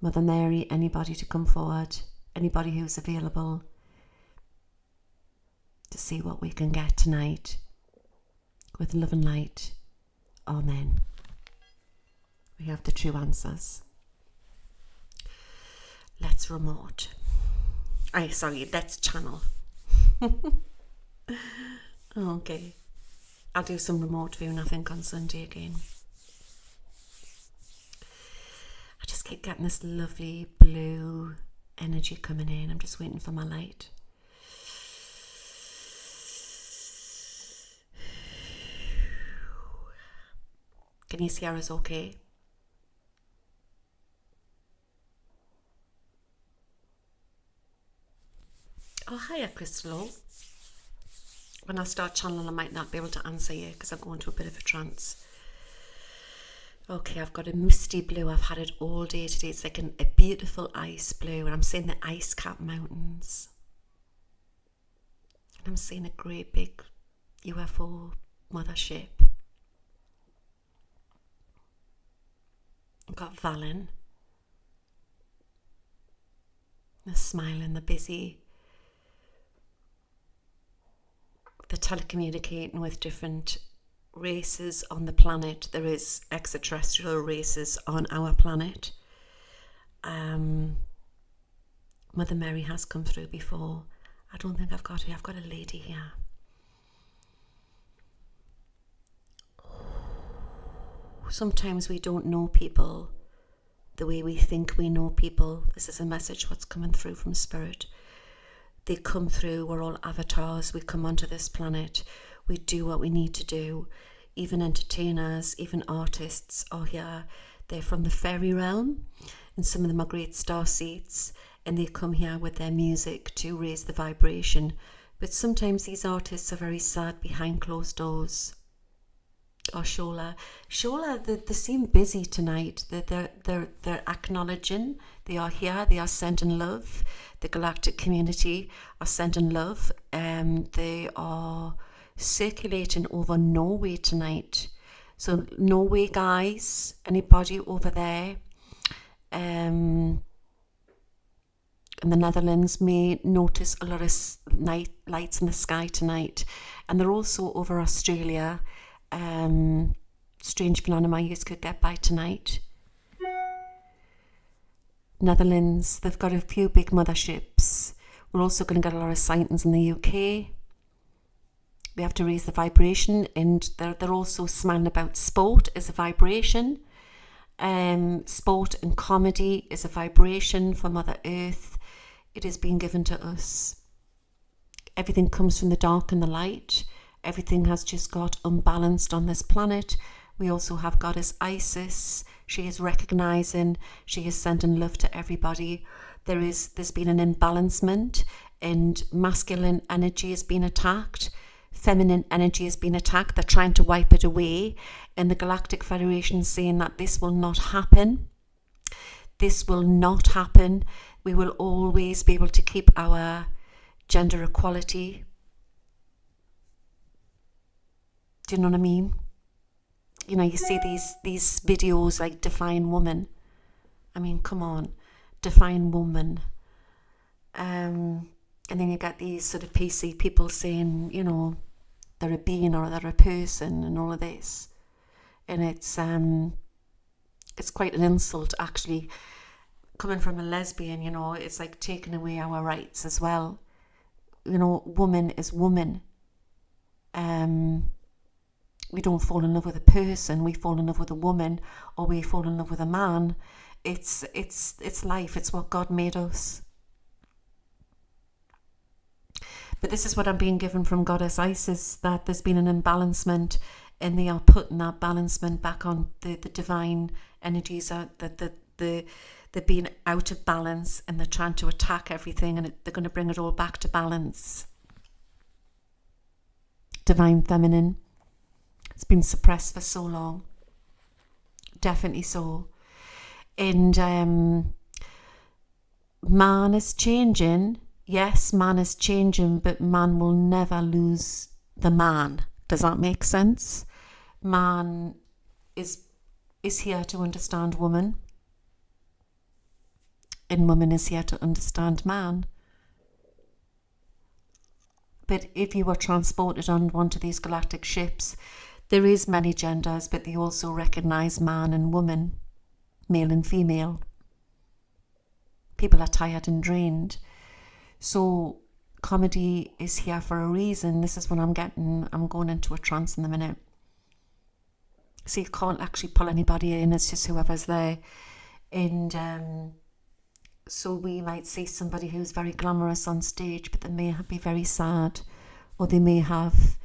Mother Mary, anybody to come forward. Anybody who's available to see what we can get tonight. With love and light. Amen. We have the true answers. Let's remote. Let's channel. Okay. I'll do some remote viewing, I think, on Sunday again. I just keep getting this lovely blue energy coming in. I'm just waiting for my light. Can you see us okay? Oh, hiya, Crystal. When I start channeling, I might not be able to answer you because I go into a bit of a trance. Okay, I've got a misty blue. I've had it all day today. It's like a beautiful ice blue. And I'm seeing the ice-capped mountains. And I'm seeing a great big UFO mothership. I've got Valen. The smiling, the busy. The telecommunicating with different races on the planet. There is extraterrestrial races on our planet. Mother Mary has come through before. I don't think I've got her. I've got a lady here. Sometimes we don't know people the way we think we know people. This is a message what's coming through from Spirit. They come through, we're all avatars, we come onto this planet, we do what we need to do. Even entertainers, even artists are here. They're from the fairy realm, and some of them are great star seeds, and they come here with their music to raise the vibration. But sometimes these artists are very sad behind closed doors. Or Shola, they seem busy tonight. They're acknowledging they are here. They are sending love. The galactic community are sending love. They are circulating over Norway tonight. So no way, guys, anybody over there in the Netherlands may notice a lot of night lights in the sky tonight, and they're also over Australia. Strange phenomena you could get by tonight. Netherlands, they've got a few big motherships. We're also going to get a lot of sightings in the UK. We have to raise the vibration, and they're also smiling about sport as a vibration. Sport and comedy is a vibration for Mother Earth. It is being given to us. Everything comes from the dark and the light. Everything has just got unbalanced on this planet. We also have Goddess Isis. She is recognizing, she is sending love to everybody. There's been an imbalancement, and masculine energy has been attacked. Feminine energy has been attacked. They're trying to wipe it away. And the Galactic Federation is saying that this will not happen. This will not happen. We will always be able to keep our gender equality. Do you know what I mean? You know, you see these videos like Define Woman. I mean, come on. Define Woman. And then you get these sort of PC people saying, you know, they're a being or they're a person and all of this. And it's quite an insult, actually. Coming from a lesbian, you know, it's like taking away our rights as well. You know, woman is woman. We don't fall in love with a person. We fall in love with a woman, or we fall in love with a man. It's life. It's what God made us. But this is what I'm being given from Goddess Isis, that there's been an imbalancement, and they are putting that balancement back on the divine energies out, that they're being out of balance, and they're trying to attack everything, and they're going to bring it all back to balance. Divine feminine. It's been suppressed for so long. Definitely so. And man is changing. Yes, man is changing, but man will never lose the man. Does that make sense? Man is here to understand woman, and woman is here to understand man. But if you were transported on one of these galactic ships, there is many genders, but they also recognize man and woman, male and female. People are tired and drained. So comedy is here for a reason. This is what I'm getting. I'm going into a trance in a minute. So you can't actually pull anybody in. It's just whoever's there. And so we might see somebody who's very glamorous on stage, but they may be very sad, or they may have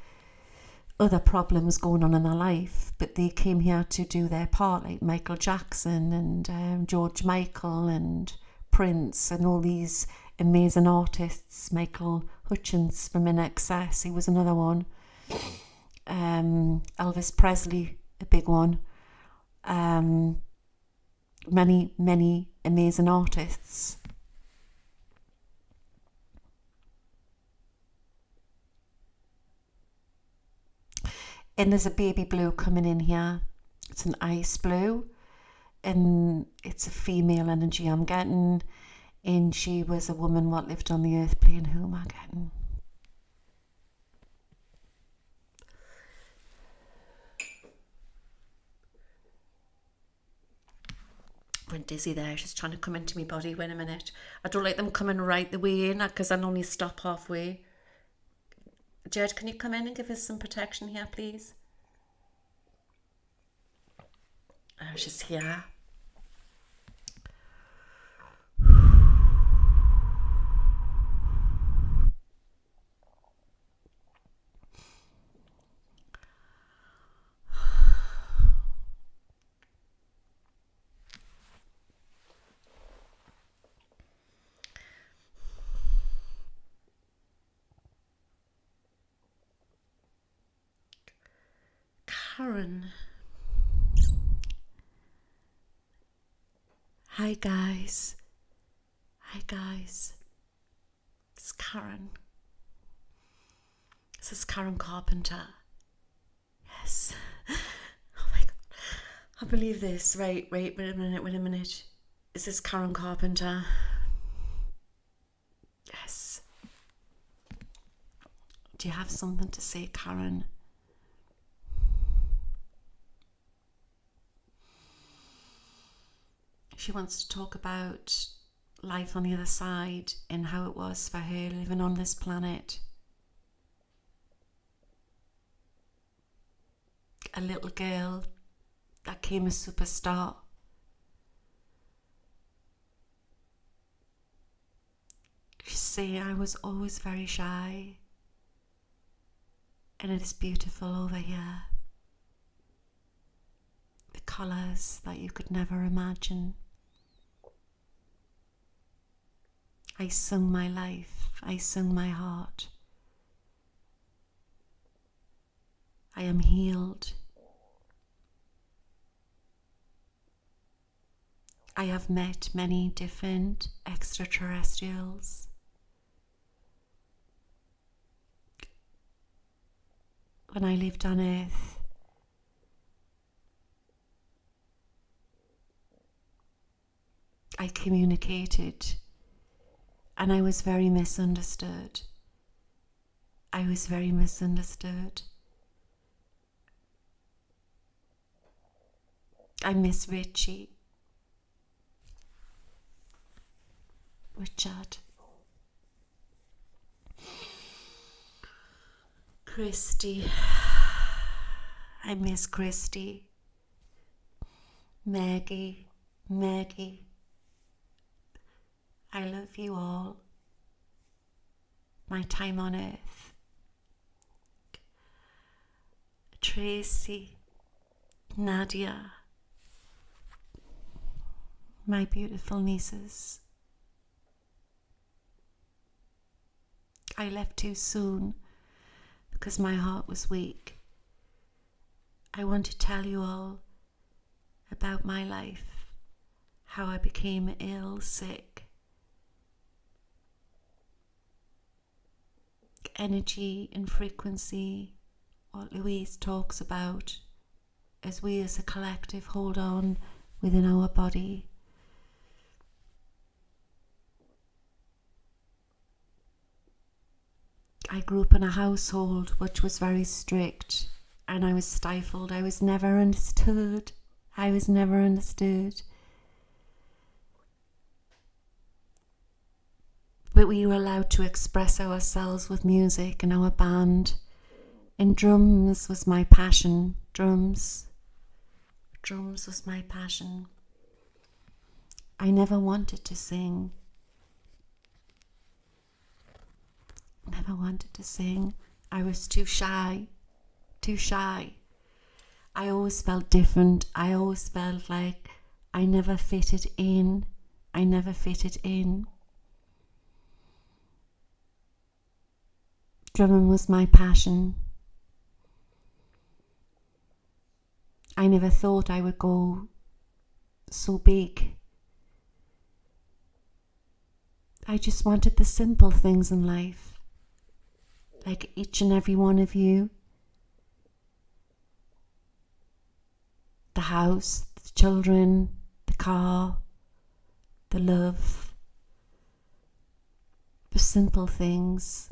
other problems going on in their life, but they came here to do their part, like Michael Jackson and George Michael and Prince and all these amazing artists. Michael Hutchins from INXS, he was another one. Elvis Presley, a big one. Many amazing artists. And there's a baby blue coming in here. It's an ice blue, and it's a female energy I'm getting. And she was a woman what lived on the earth plane. Who am I getting? Went dizzy there. She's trying to come into my body. Wait a minute. I don't like them coming right the way in, because I'll only stop halfway. Jed, can you come in and give us some protection here, please? She's here. Karen. Hi guys. Hi guys. It's Karen. This is Karen Carpenter. Yes. Oh I believe this. Wait a minute. Is this Karen Carpenter? Yes. Do you have something to say, Karen? She wants to talk about life on the other side and how it was for her living on this planet. A little girl that became a superstar. She's saying, I was always very shy, and it is beautiful over here. The colours that you could never imagine. I sung my life, I sung my heart. I am healed. I have met many different extraterrestrials. When I lived on Earth, I communicated, and I was very misunderstood. I was very misunderstood. I miss Richard. Christy. I miss Christy. Maggie. I love you all. My time on Earth. Tracy. Nadia. My beautiful nieces. I left too soon because my heart was weak. I want to tell you all about my life, how I became ill, sick. Energy and frequency, what Louise talks about as we as a collective hold on within our body. I grew up in a household which was very strict, and I was stifled. I was never understood. But we were allowed to express ourselves with music and our band. And drums was my passion. Drums was my passion. I never wanted to sing. I was too shy. I always felt different. I always felt like I never fitted in. Drumming was my passion. I never thought I would go so big. I just wanted the simple things in life. Like each and every one of you. The house, the children, the car, the love. The simple things.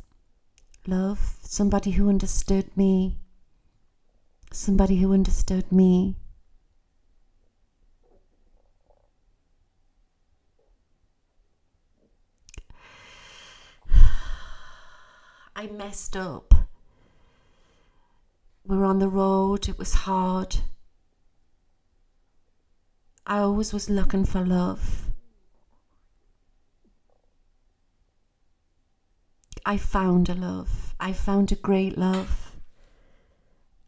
Love, somebody who understood me. I messed up. We were on the road, it was hard. I always was looking for love. I found a love. I found a great love.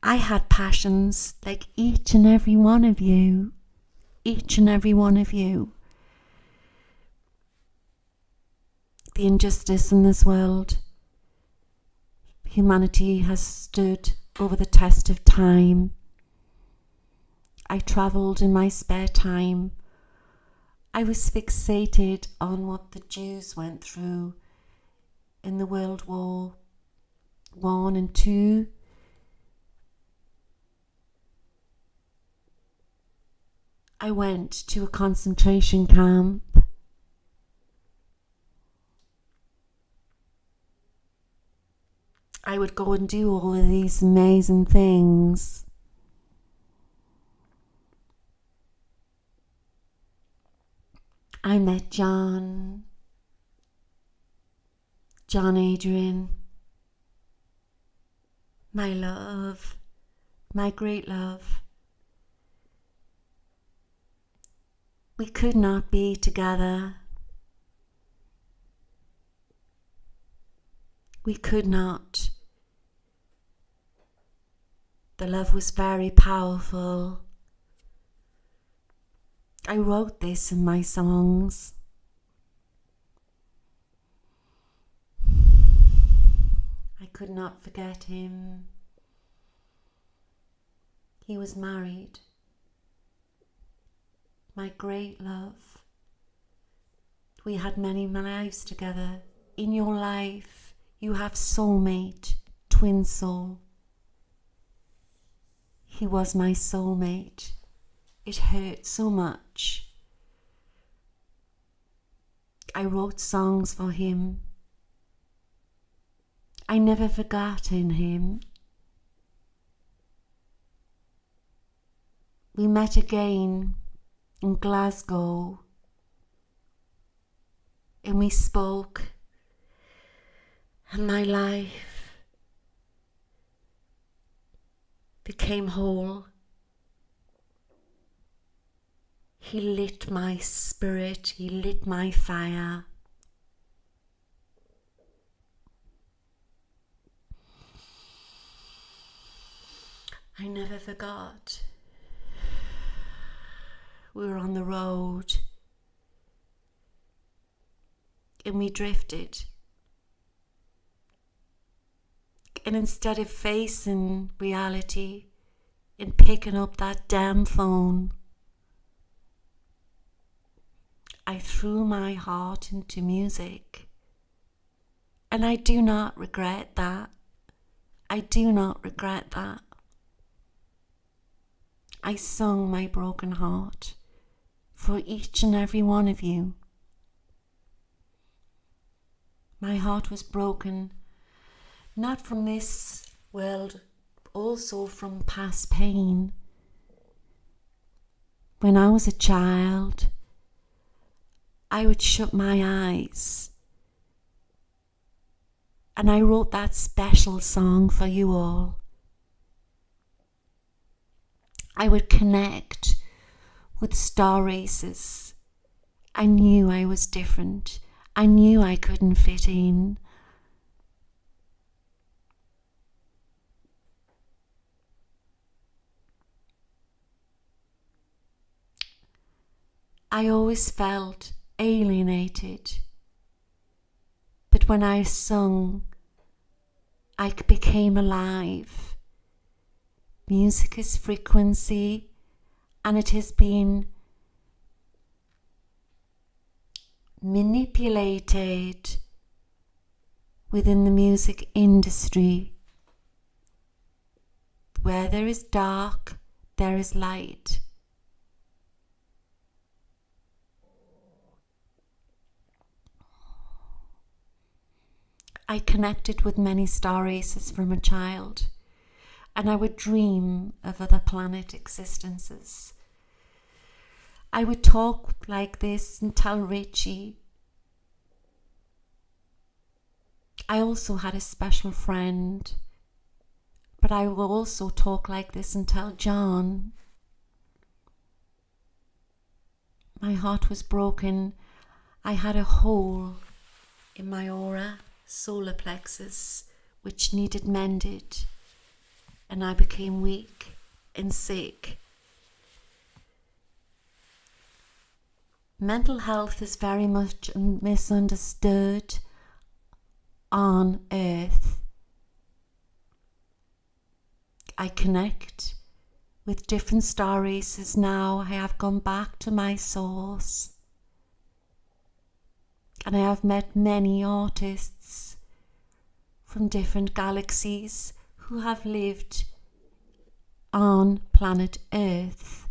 I had passions like each and every one of you. The injustice in this world. Humanity has stood over the test of time. I travelled in my spare time. I was fixated on what the Jews went through in the World War I and II. I went to a concentration camp. I would go and do all of these amazing things. I met John Adrian, my love, my great love. We could not be together. We could not. The love was very powerful. I wrote this in my songs. I could not forget him. He was married. My great love. We had many lives together. In your life, you have soulmate, twin soul. He was my soulmate. It hurt so much. I wrote songs for him. I never forgotten him. We met again in Glasgow and we spoke, and my life became whole. He lit my spirit, he lit my fire. I never forgot. We were on the road and we drifted. And instead of facing reality and picking up that damn phone, I threw my heart into music. And I do not regret that. I do not regret that. I sung my broken heart for each and every one of you. My heart was broken, not from this world, also from past pain. When I was a child, I would shut my eyes and I wrote that special song for you all. I would connect with star races. I knew I was different. I knew I couldn't fit in. I always felt alienated. But when I sung, I became alive. Music is frequency, and it has been manipulated within the music industry. Where there is dark, there is light. I connected with many star races from a child, and I would dream of other planet existences. I would talk like this and tell Richie. I also had a special friend, but I will also talk like this and tell John. My heart was broken. I had a hole in my aura, solar plexus, which needed mended, and I became weak and sick. Mental health is very much misunderstood on Earth. I connect with different star races now. I have gone back to my source, and I have met many artists from different galaxies who have lived on planet Earth.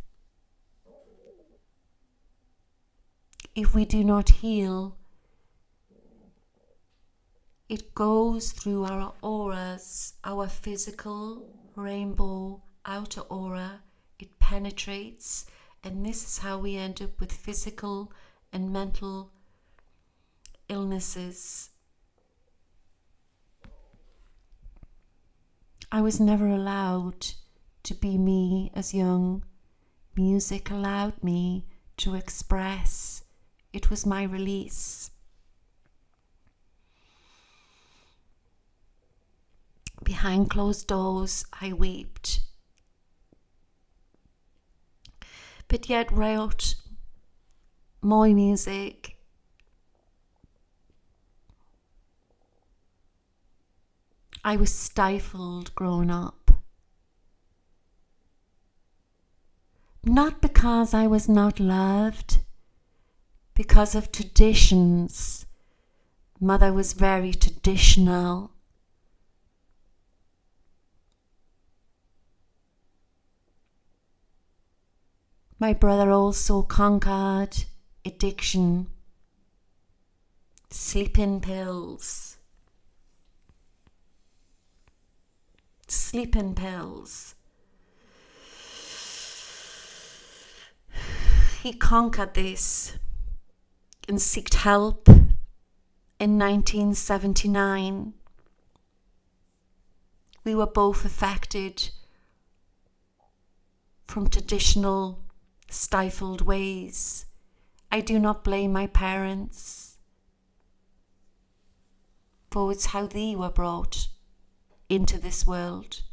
if we do not heal, it goes through our auras, our physical rainbow outer aura. It penetrates, and this is how we end up with physical and mental illnesses. I was never allowed to be me as young. Music allowed me to express. It was my release. Behind closed doors, I wept, but yet wrote more music. I was stifled growing up. Not because I was not loved, because of traditions. Mother was very traditional. My brother also conquered addiction, sleeping pills. Sleeping pills. He conquered this and sought help in 1979. We were both affected from traditional stifled ways. I do not blame my parents, for it's how they were brought into this world.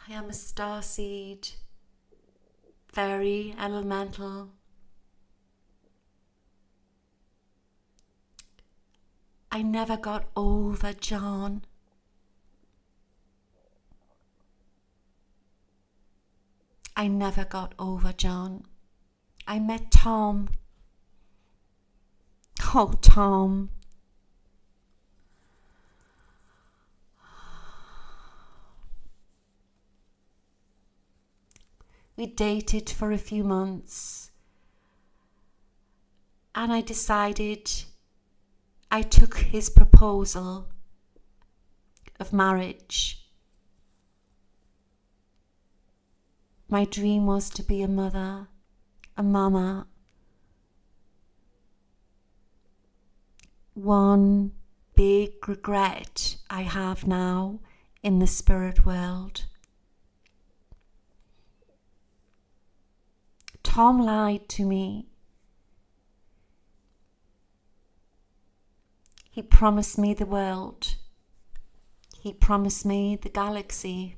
I am a starseed, very elemental. I never got over John. I never got over John. I met Tom. Oh, Tom. We dated for a few months, and I decided, I took his proposal of marriage. My dream was to be a mother, a mama. One big regret I have now in the spirit world. Tom lied to me. He promised me the world. He promised me the galaxy.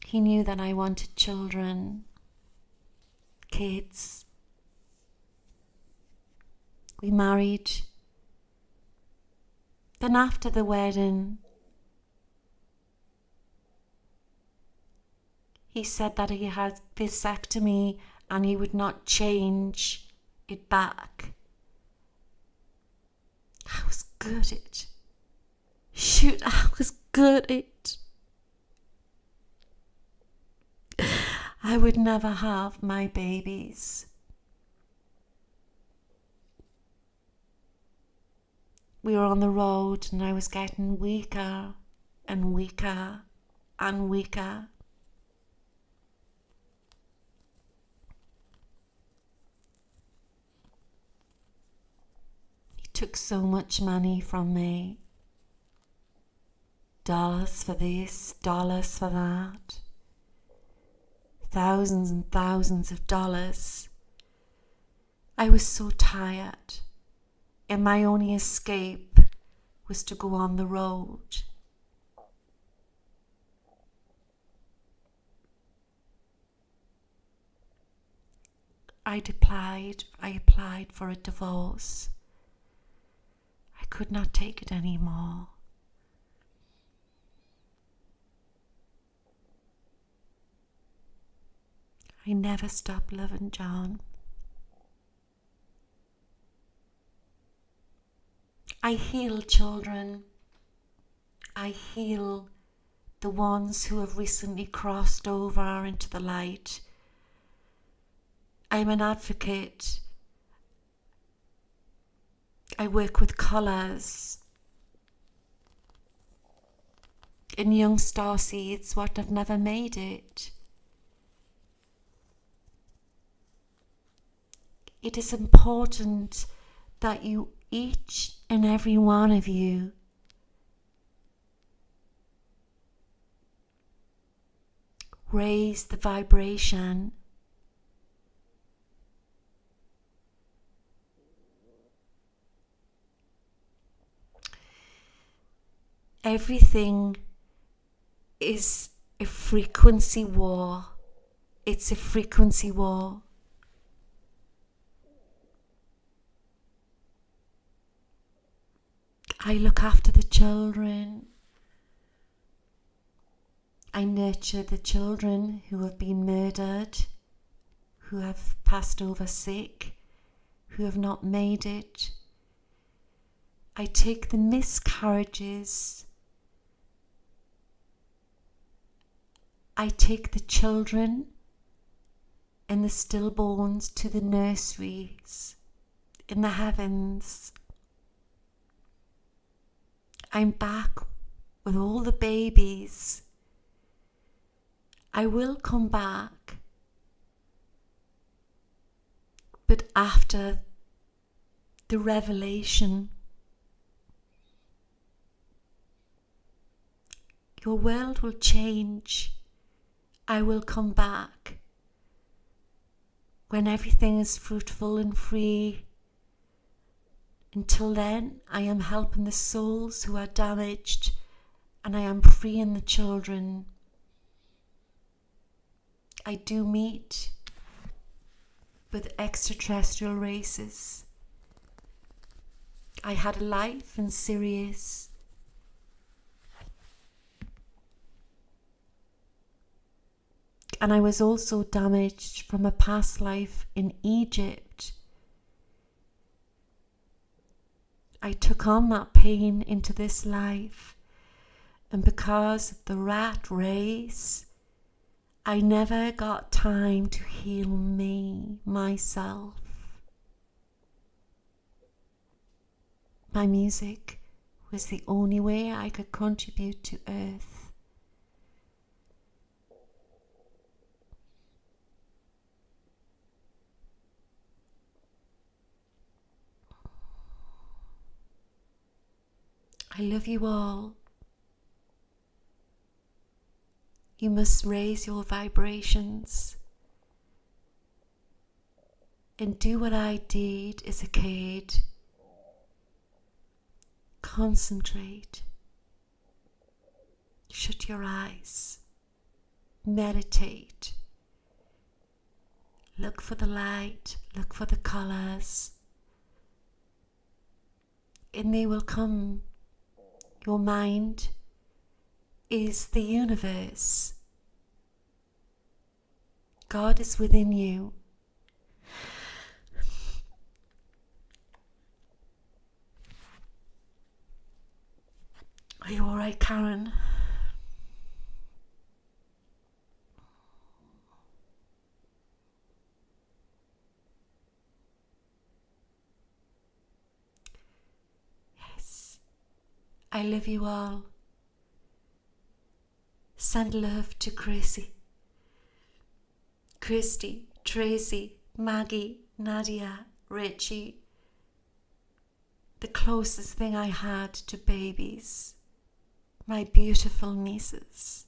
He knew that I wanted children, kids. We married. Then after the wedding, he said that he had vasectomy and he would not change it back. I was gutted. Shoot, I was gutted. I would never have my babies. We were on the road and I was getting weaker and weaker and weaker. He took so much money from me. Dollars for this, dollars for that. Thousands and thousands of dollars. I was so tired, and my only escape was to go on the road. I applied for a divorce. I could not take it anymore. I never stopped loving John. I heal children. I heal the ones who have recently crossed over into the light. I'm an advocate. I work with colours in young starseeds what have never made it. It is important that you, each and every one of you, raise the vibration. Everything is a frequency war. It's a frequency war. I look after the children. I nurture the children who have been murdered, who have passed over sick, who have not made it. I take the miscarriages. I take the children and the stillborns to the nurseries in the heavens. I'm back with all the babies. I will come back, but after the revelation. Your world will change. I will come back when everything is fruitful and free. Until then, I am helping the souls who are damaged, and I am freeing the children. I do meet with extraterrestrial races. I had a life in Sirius. And I was also damaged from a past life in Egypt. I took on that pain into this life, and because of the rat race, I never got time to heal myself. My music was the only way I could contribute to Earth. I love you all. You must raise your vibrations and do what I did as a kid. Concentrate. Shut your eyes. Meditate. Look for the light. Look for the colors. And they will come. Your mind is the universe. God is within you. Are you all right, Karen? Yes. I love you all. Send love to Chrissy, Tracy, Maggie, Nadia, Richie. The closest thing I had to babies. My beautiful nieces.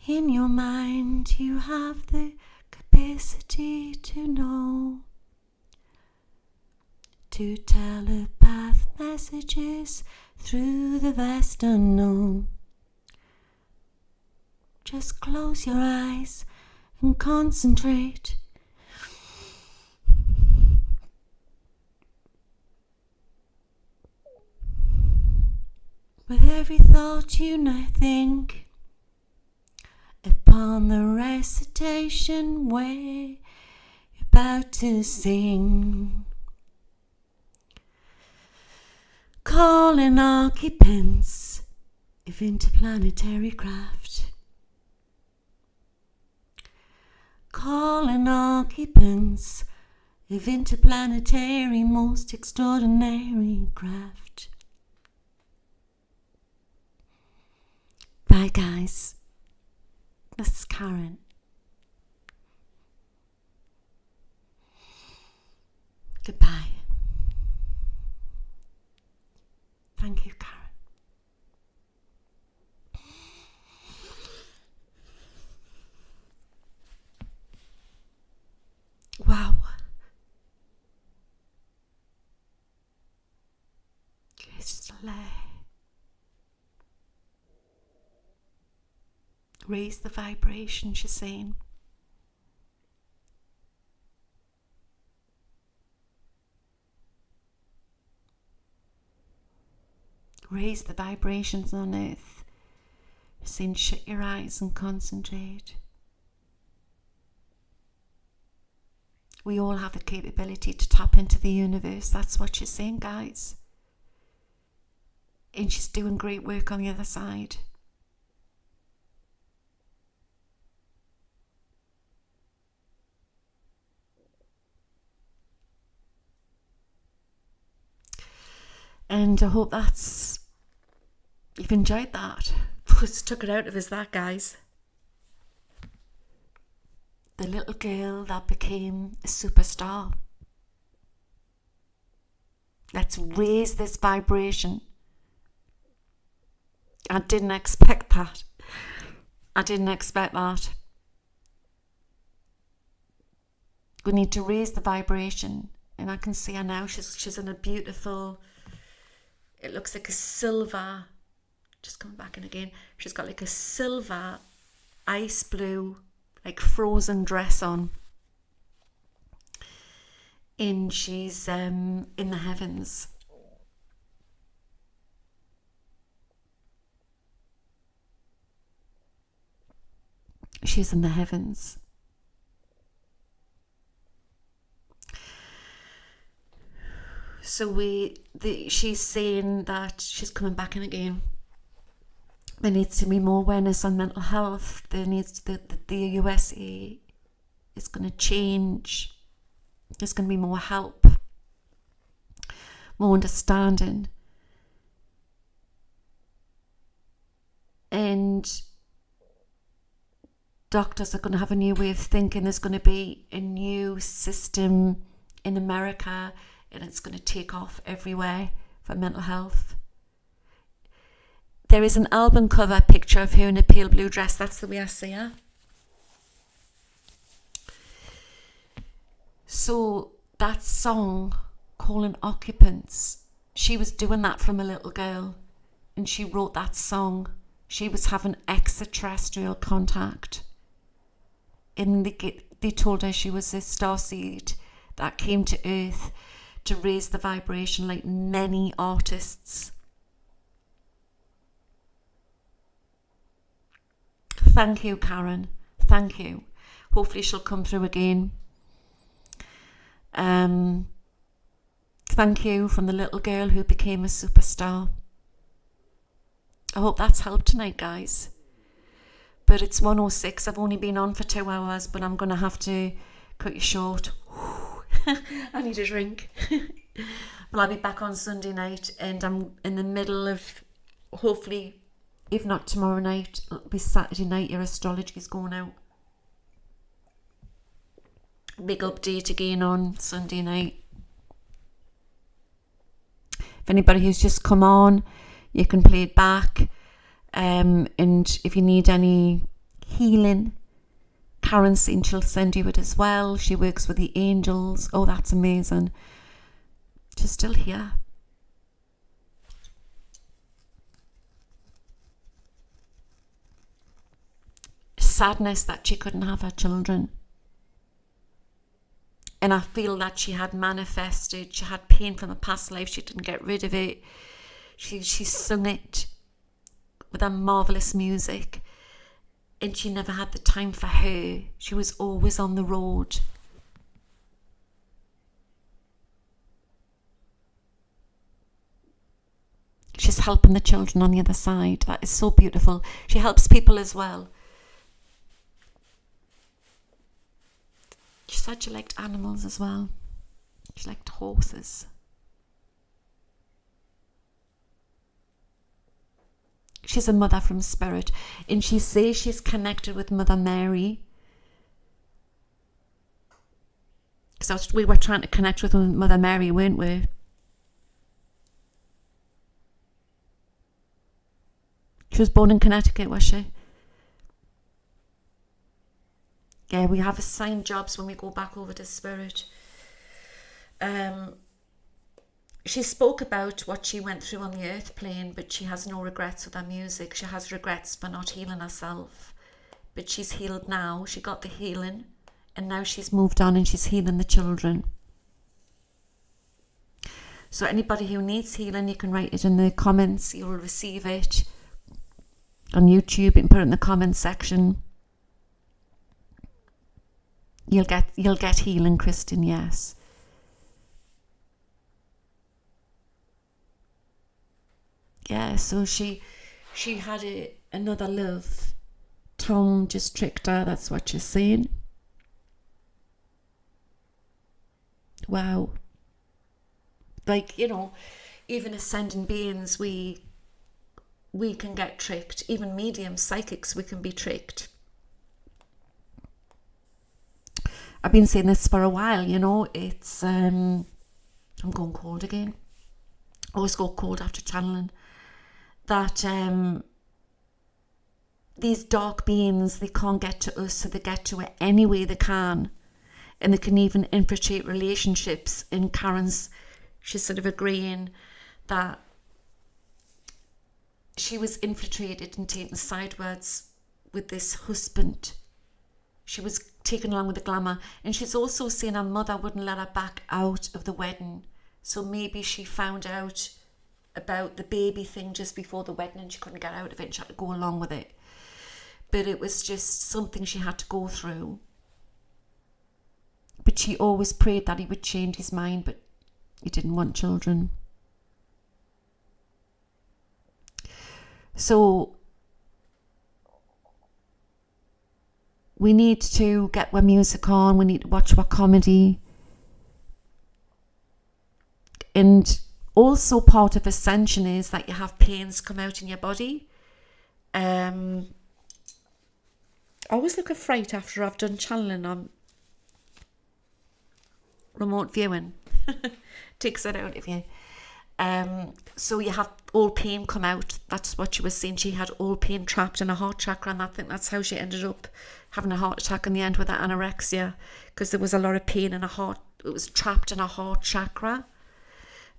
In your mind, you have the capacity to know, to telepath messages through the vast unknown. Just close your eyes and concentrate. every thought you may think upon the recitation where you're about to sing. Calling occupants of interplanetary craft. Calling occupants of interplanetary most extraordinary craft. Bye guys. This is Karen. Goodbye. Thank you, Karen. Wow. Just raise the vibration, she's saying. Raise the vibrations on earth. She's saying shut your eyes and concentrate. We all have the capability to tap into the universe. That's what she's saying, guys. And she's doing great work on the other side. And I hope you've enjoyed that. Just took it out of us, that, guys. The little girl that became a superstar. Let's raise this vibration. I didn't expect that. We need to raise the vibration. And I can see her now. She's in a beautiful, it looks like a silver, just coming back in again. She's got like a silver, ice blue, like frozen dress on. And she's in the heavens. She's in the heavens. So she's saying that she's coming back in again. There needs to be more awareness on mental health. There needs the USA is going to change. There's going to be more help, more understanding. And doctors are going to have a new way of thinking. There's going to be a new system in America, and it's going to take off everywhere for mental health. There is an album cover picture of her in a pale blue dress. That's the way I see her. So that song, Calling Occupants, she was doing that from a little girl, and she wrote that song. She was having extraterrestrial contact, and they told her she was a starseed that came to Earth to raise the vibration, like many artists. Thank you, Karen. Thank you. Hopefully she'll come through again. Thank you from the little girl who became a superstar. I hope that's helped tonight, guys. But it's 1:06. I've only been on for 2 hours, but I'm going to have to cut you short. I need a drink. Well, I'll be back on Sunday night, and I'm in the middle of, hopefully, if not tomorrow night, it'll be Saturday night, your astrology is going out. Big update again on Sunday night. If anybody who's just come on, you can play it back. And if you need any healing, Karen saying she'll send you it as well. She works with the angels. Oh, that's amazing. She's still here. Sadness that she couldn't have her children. And I feel that she had manifested, she had pain from a past life, she didn't get rid of it. She sung it, with her marvellous music. And she never had the time for her. She was always on the road. She's helping the children on the other side. That is so beautiful. She helps people as well. She said she liked animals as well. She liked horses. She's a mother from spirit. And she says she's connected with Mother Mary. Because we were trying to connect with Mother Mary, weren't we? She was born in Connecticut, was she? Yeah, we have assigned jobs when we go back over to spirit. She spoke about what she went through on the earth plane, but she has no regrets with her music. She has regrets for not healing herself. But she's healed now. She got the healing. And now she's moved on and she's healing the children. So anybody who needs healing, you can write it in the comments. You will receive it. On YouTube, you can put it in the comments section. You'll get healing, Kristen, yes. Yeah, so she had another love. Tom just tricked her, that's what she's saying. Wow. Like, you know, even ascending beings, we can get tricked. Even mediums, psychics, we can be tricked. I've been saying this for a while, you know. It's, I'm going cold again. I always go cold after channeling. That these dark beings, they can't get to us, so they get to it any way they can. And they can even infiltrate relationships. And she's sort of agreeing that she was infiltrated and taken sideways with this husband. She was taken along with the glamour. And she's also saying her mother wouldn't let her back out of the wedding. So maybe she found out about the baby thing just before the wedding and she couldn't get out of it and she had to go along with it. But it was just something she had to go through. But she always prayed that he would change his mind, but he didn't want children. So we need to get our music on, we need to watch our comedy. And also part of ascension is that you have pains come out in your body. I always look at fright after I've done channeling on remote viewing. Takes it out of you. So you have all pain come out. That's what she was saying. She had all pain trapped in her heart chakra, and I think that's how she ended up having a heart attack in the end with her anorexia, because there was a lot of pain in her heart. It was trapped in her heart chakra.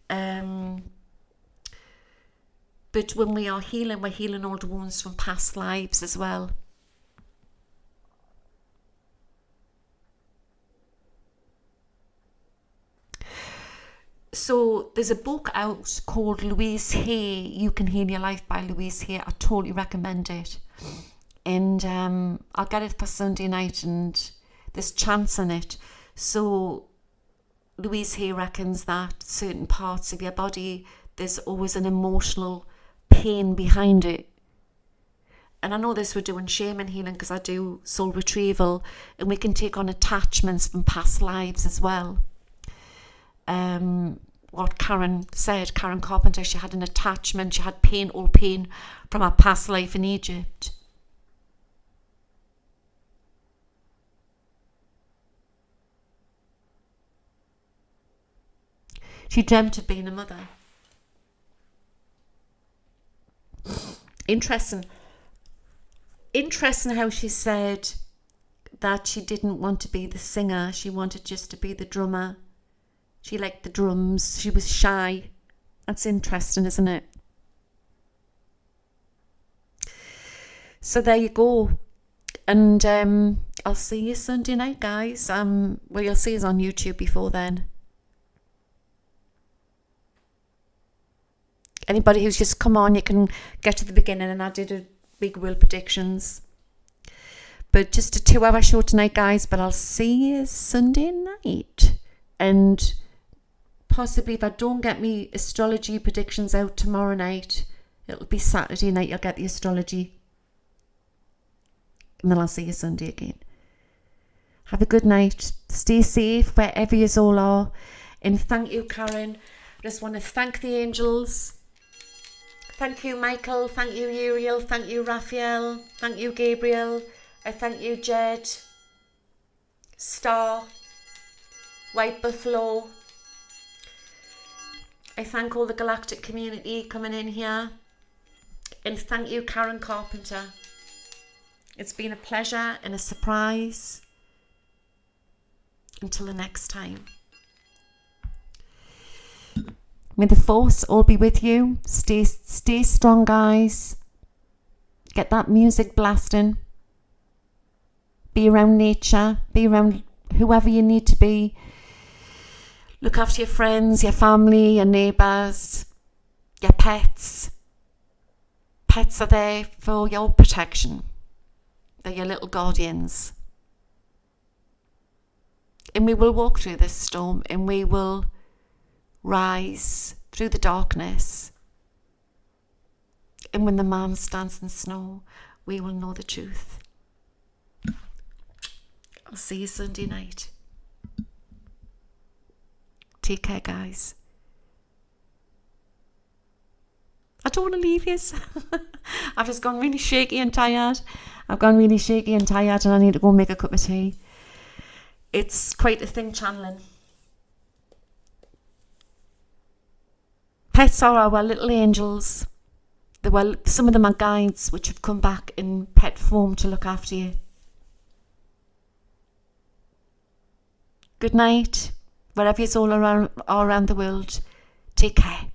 But when we are healing, we're healing old wounds from past lives as well. So there's a book out called Louise Hay, You Can Heal Your Life by Louise Hay. I totally recommend it. And I'll get it for Sunday night, and there's chants in it. So Louise Hay reckons that certain parts of your body, there's always an emotional pain behind it. And I know this we're doing shaman healing because I do soul retrieval, and we can take on attachments from past lives as well. What Karen said, Karen Carpenter, she had an attachment, she had pain, all pain from her past life in Egypt. She dreamt of being a mother. Interesting how she said that she didn't want to be the singer, she wanted just to be the drummer. She liked the drums. She was shy. That's interesting, isn't it? So there you go. And I'll see you Sunday night, guys. Well, you'll see us on YouTube before then. Anybody who's just come on, you can get to the beginning, and I did a big will predictions. But just a 2-hour show tonight, guys. But I'll see you Sunday night. And possibly if I don't get me astrology predictions out tomorrow night, it'll be Saturday night you'll get the astrology. And then I'll see you Sunday again. Have a good night. Stay safe wherever you all are. And thank you, Karen. I just want to thank the angels. Thank you, Michael. Thank you, Uriel. Thank you, Raphael. Thank you, Gabriel. I thank you, Jed. Star. White Buffalo. I thank all the galactic community coming in here. And thank you, Karen Carpenter. It's been a pleasure and a surprise. Until the next time. May the force all be with you. Stay strong, guys. Get that music blasting. Be around nature. Be around whoever you need to be. Look after your friends, your family, your neighbours, your pets. Pets are there for your protection. They're your little guardians. And we will walk through this storm, and we will rise through the darkness. And when the man stands in snow, we will know the truth. I'll see you Sunday night. Take care, guys. I don't want to leave you. I've just gone really shaky and tired. and I need to go make a cup of tea. It's quite a thing channeling. Pets are our little angels. Some of them are guides which have come back in pet form to look after you. Good night. Wherever you're all around the world, take care.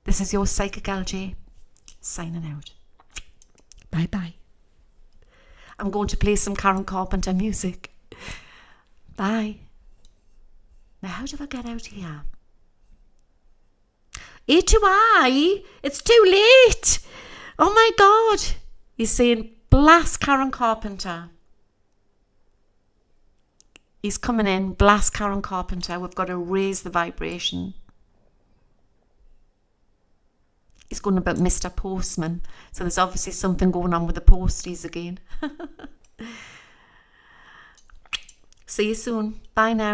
This is your Psychic LJ signing out. Bye bye. I'm going to play some Karen Carpenter music. Bye. Now, how do I get out here? A2I, it's too late. Oh my God. He's saying, blast Karen Carpenter. He's coming in, blast Karen Carpenter. We've got to raise the vibration. He's going about Mr. Postman. So there's obviously something going on with the posties again. See you soon. Bye now.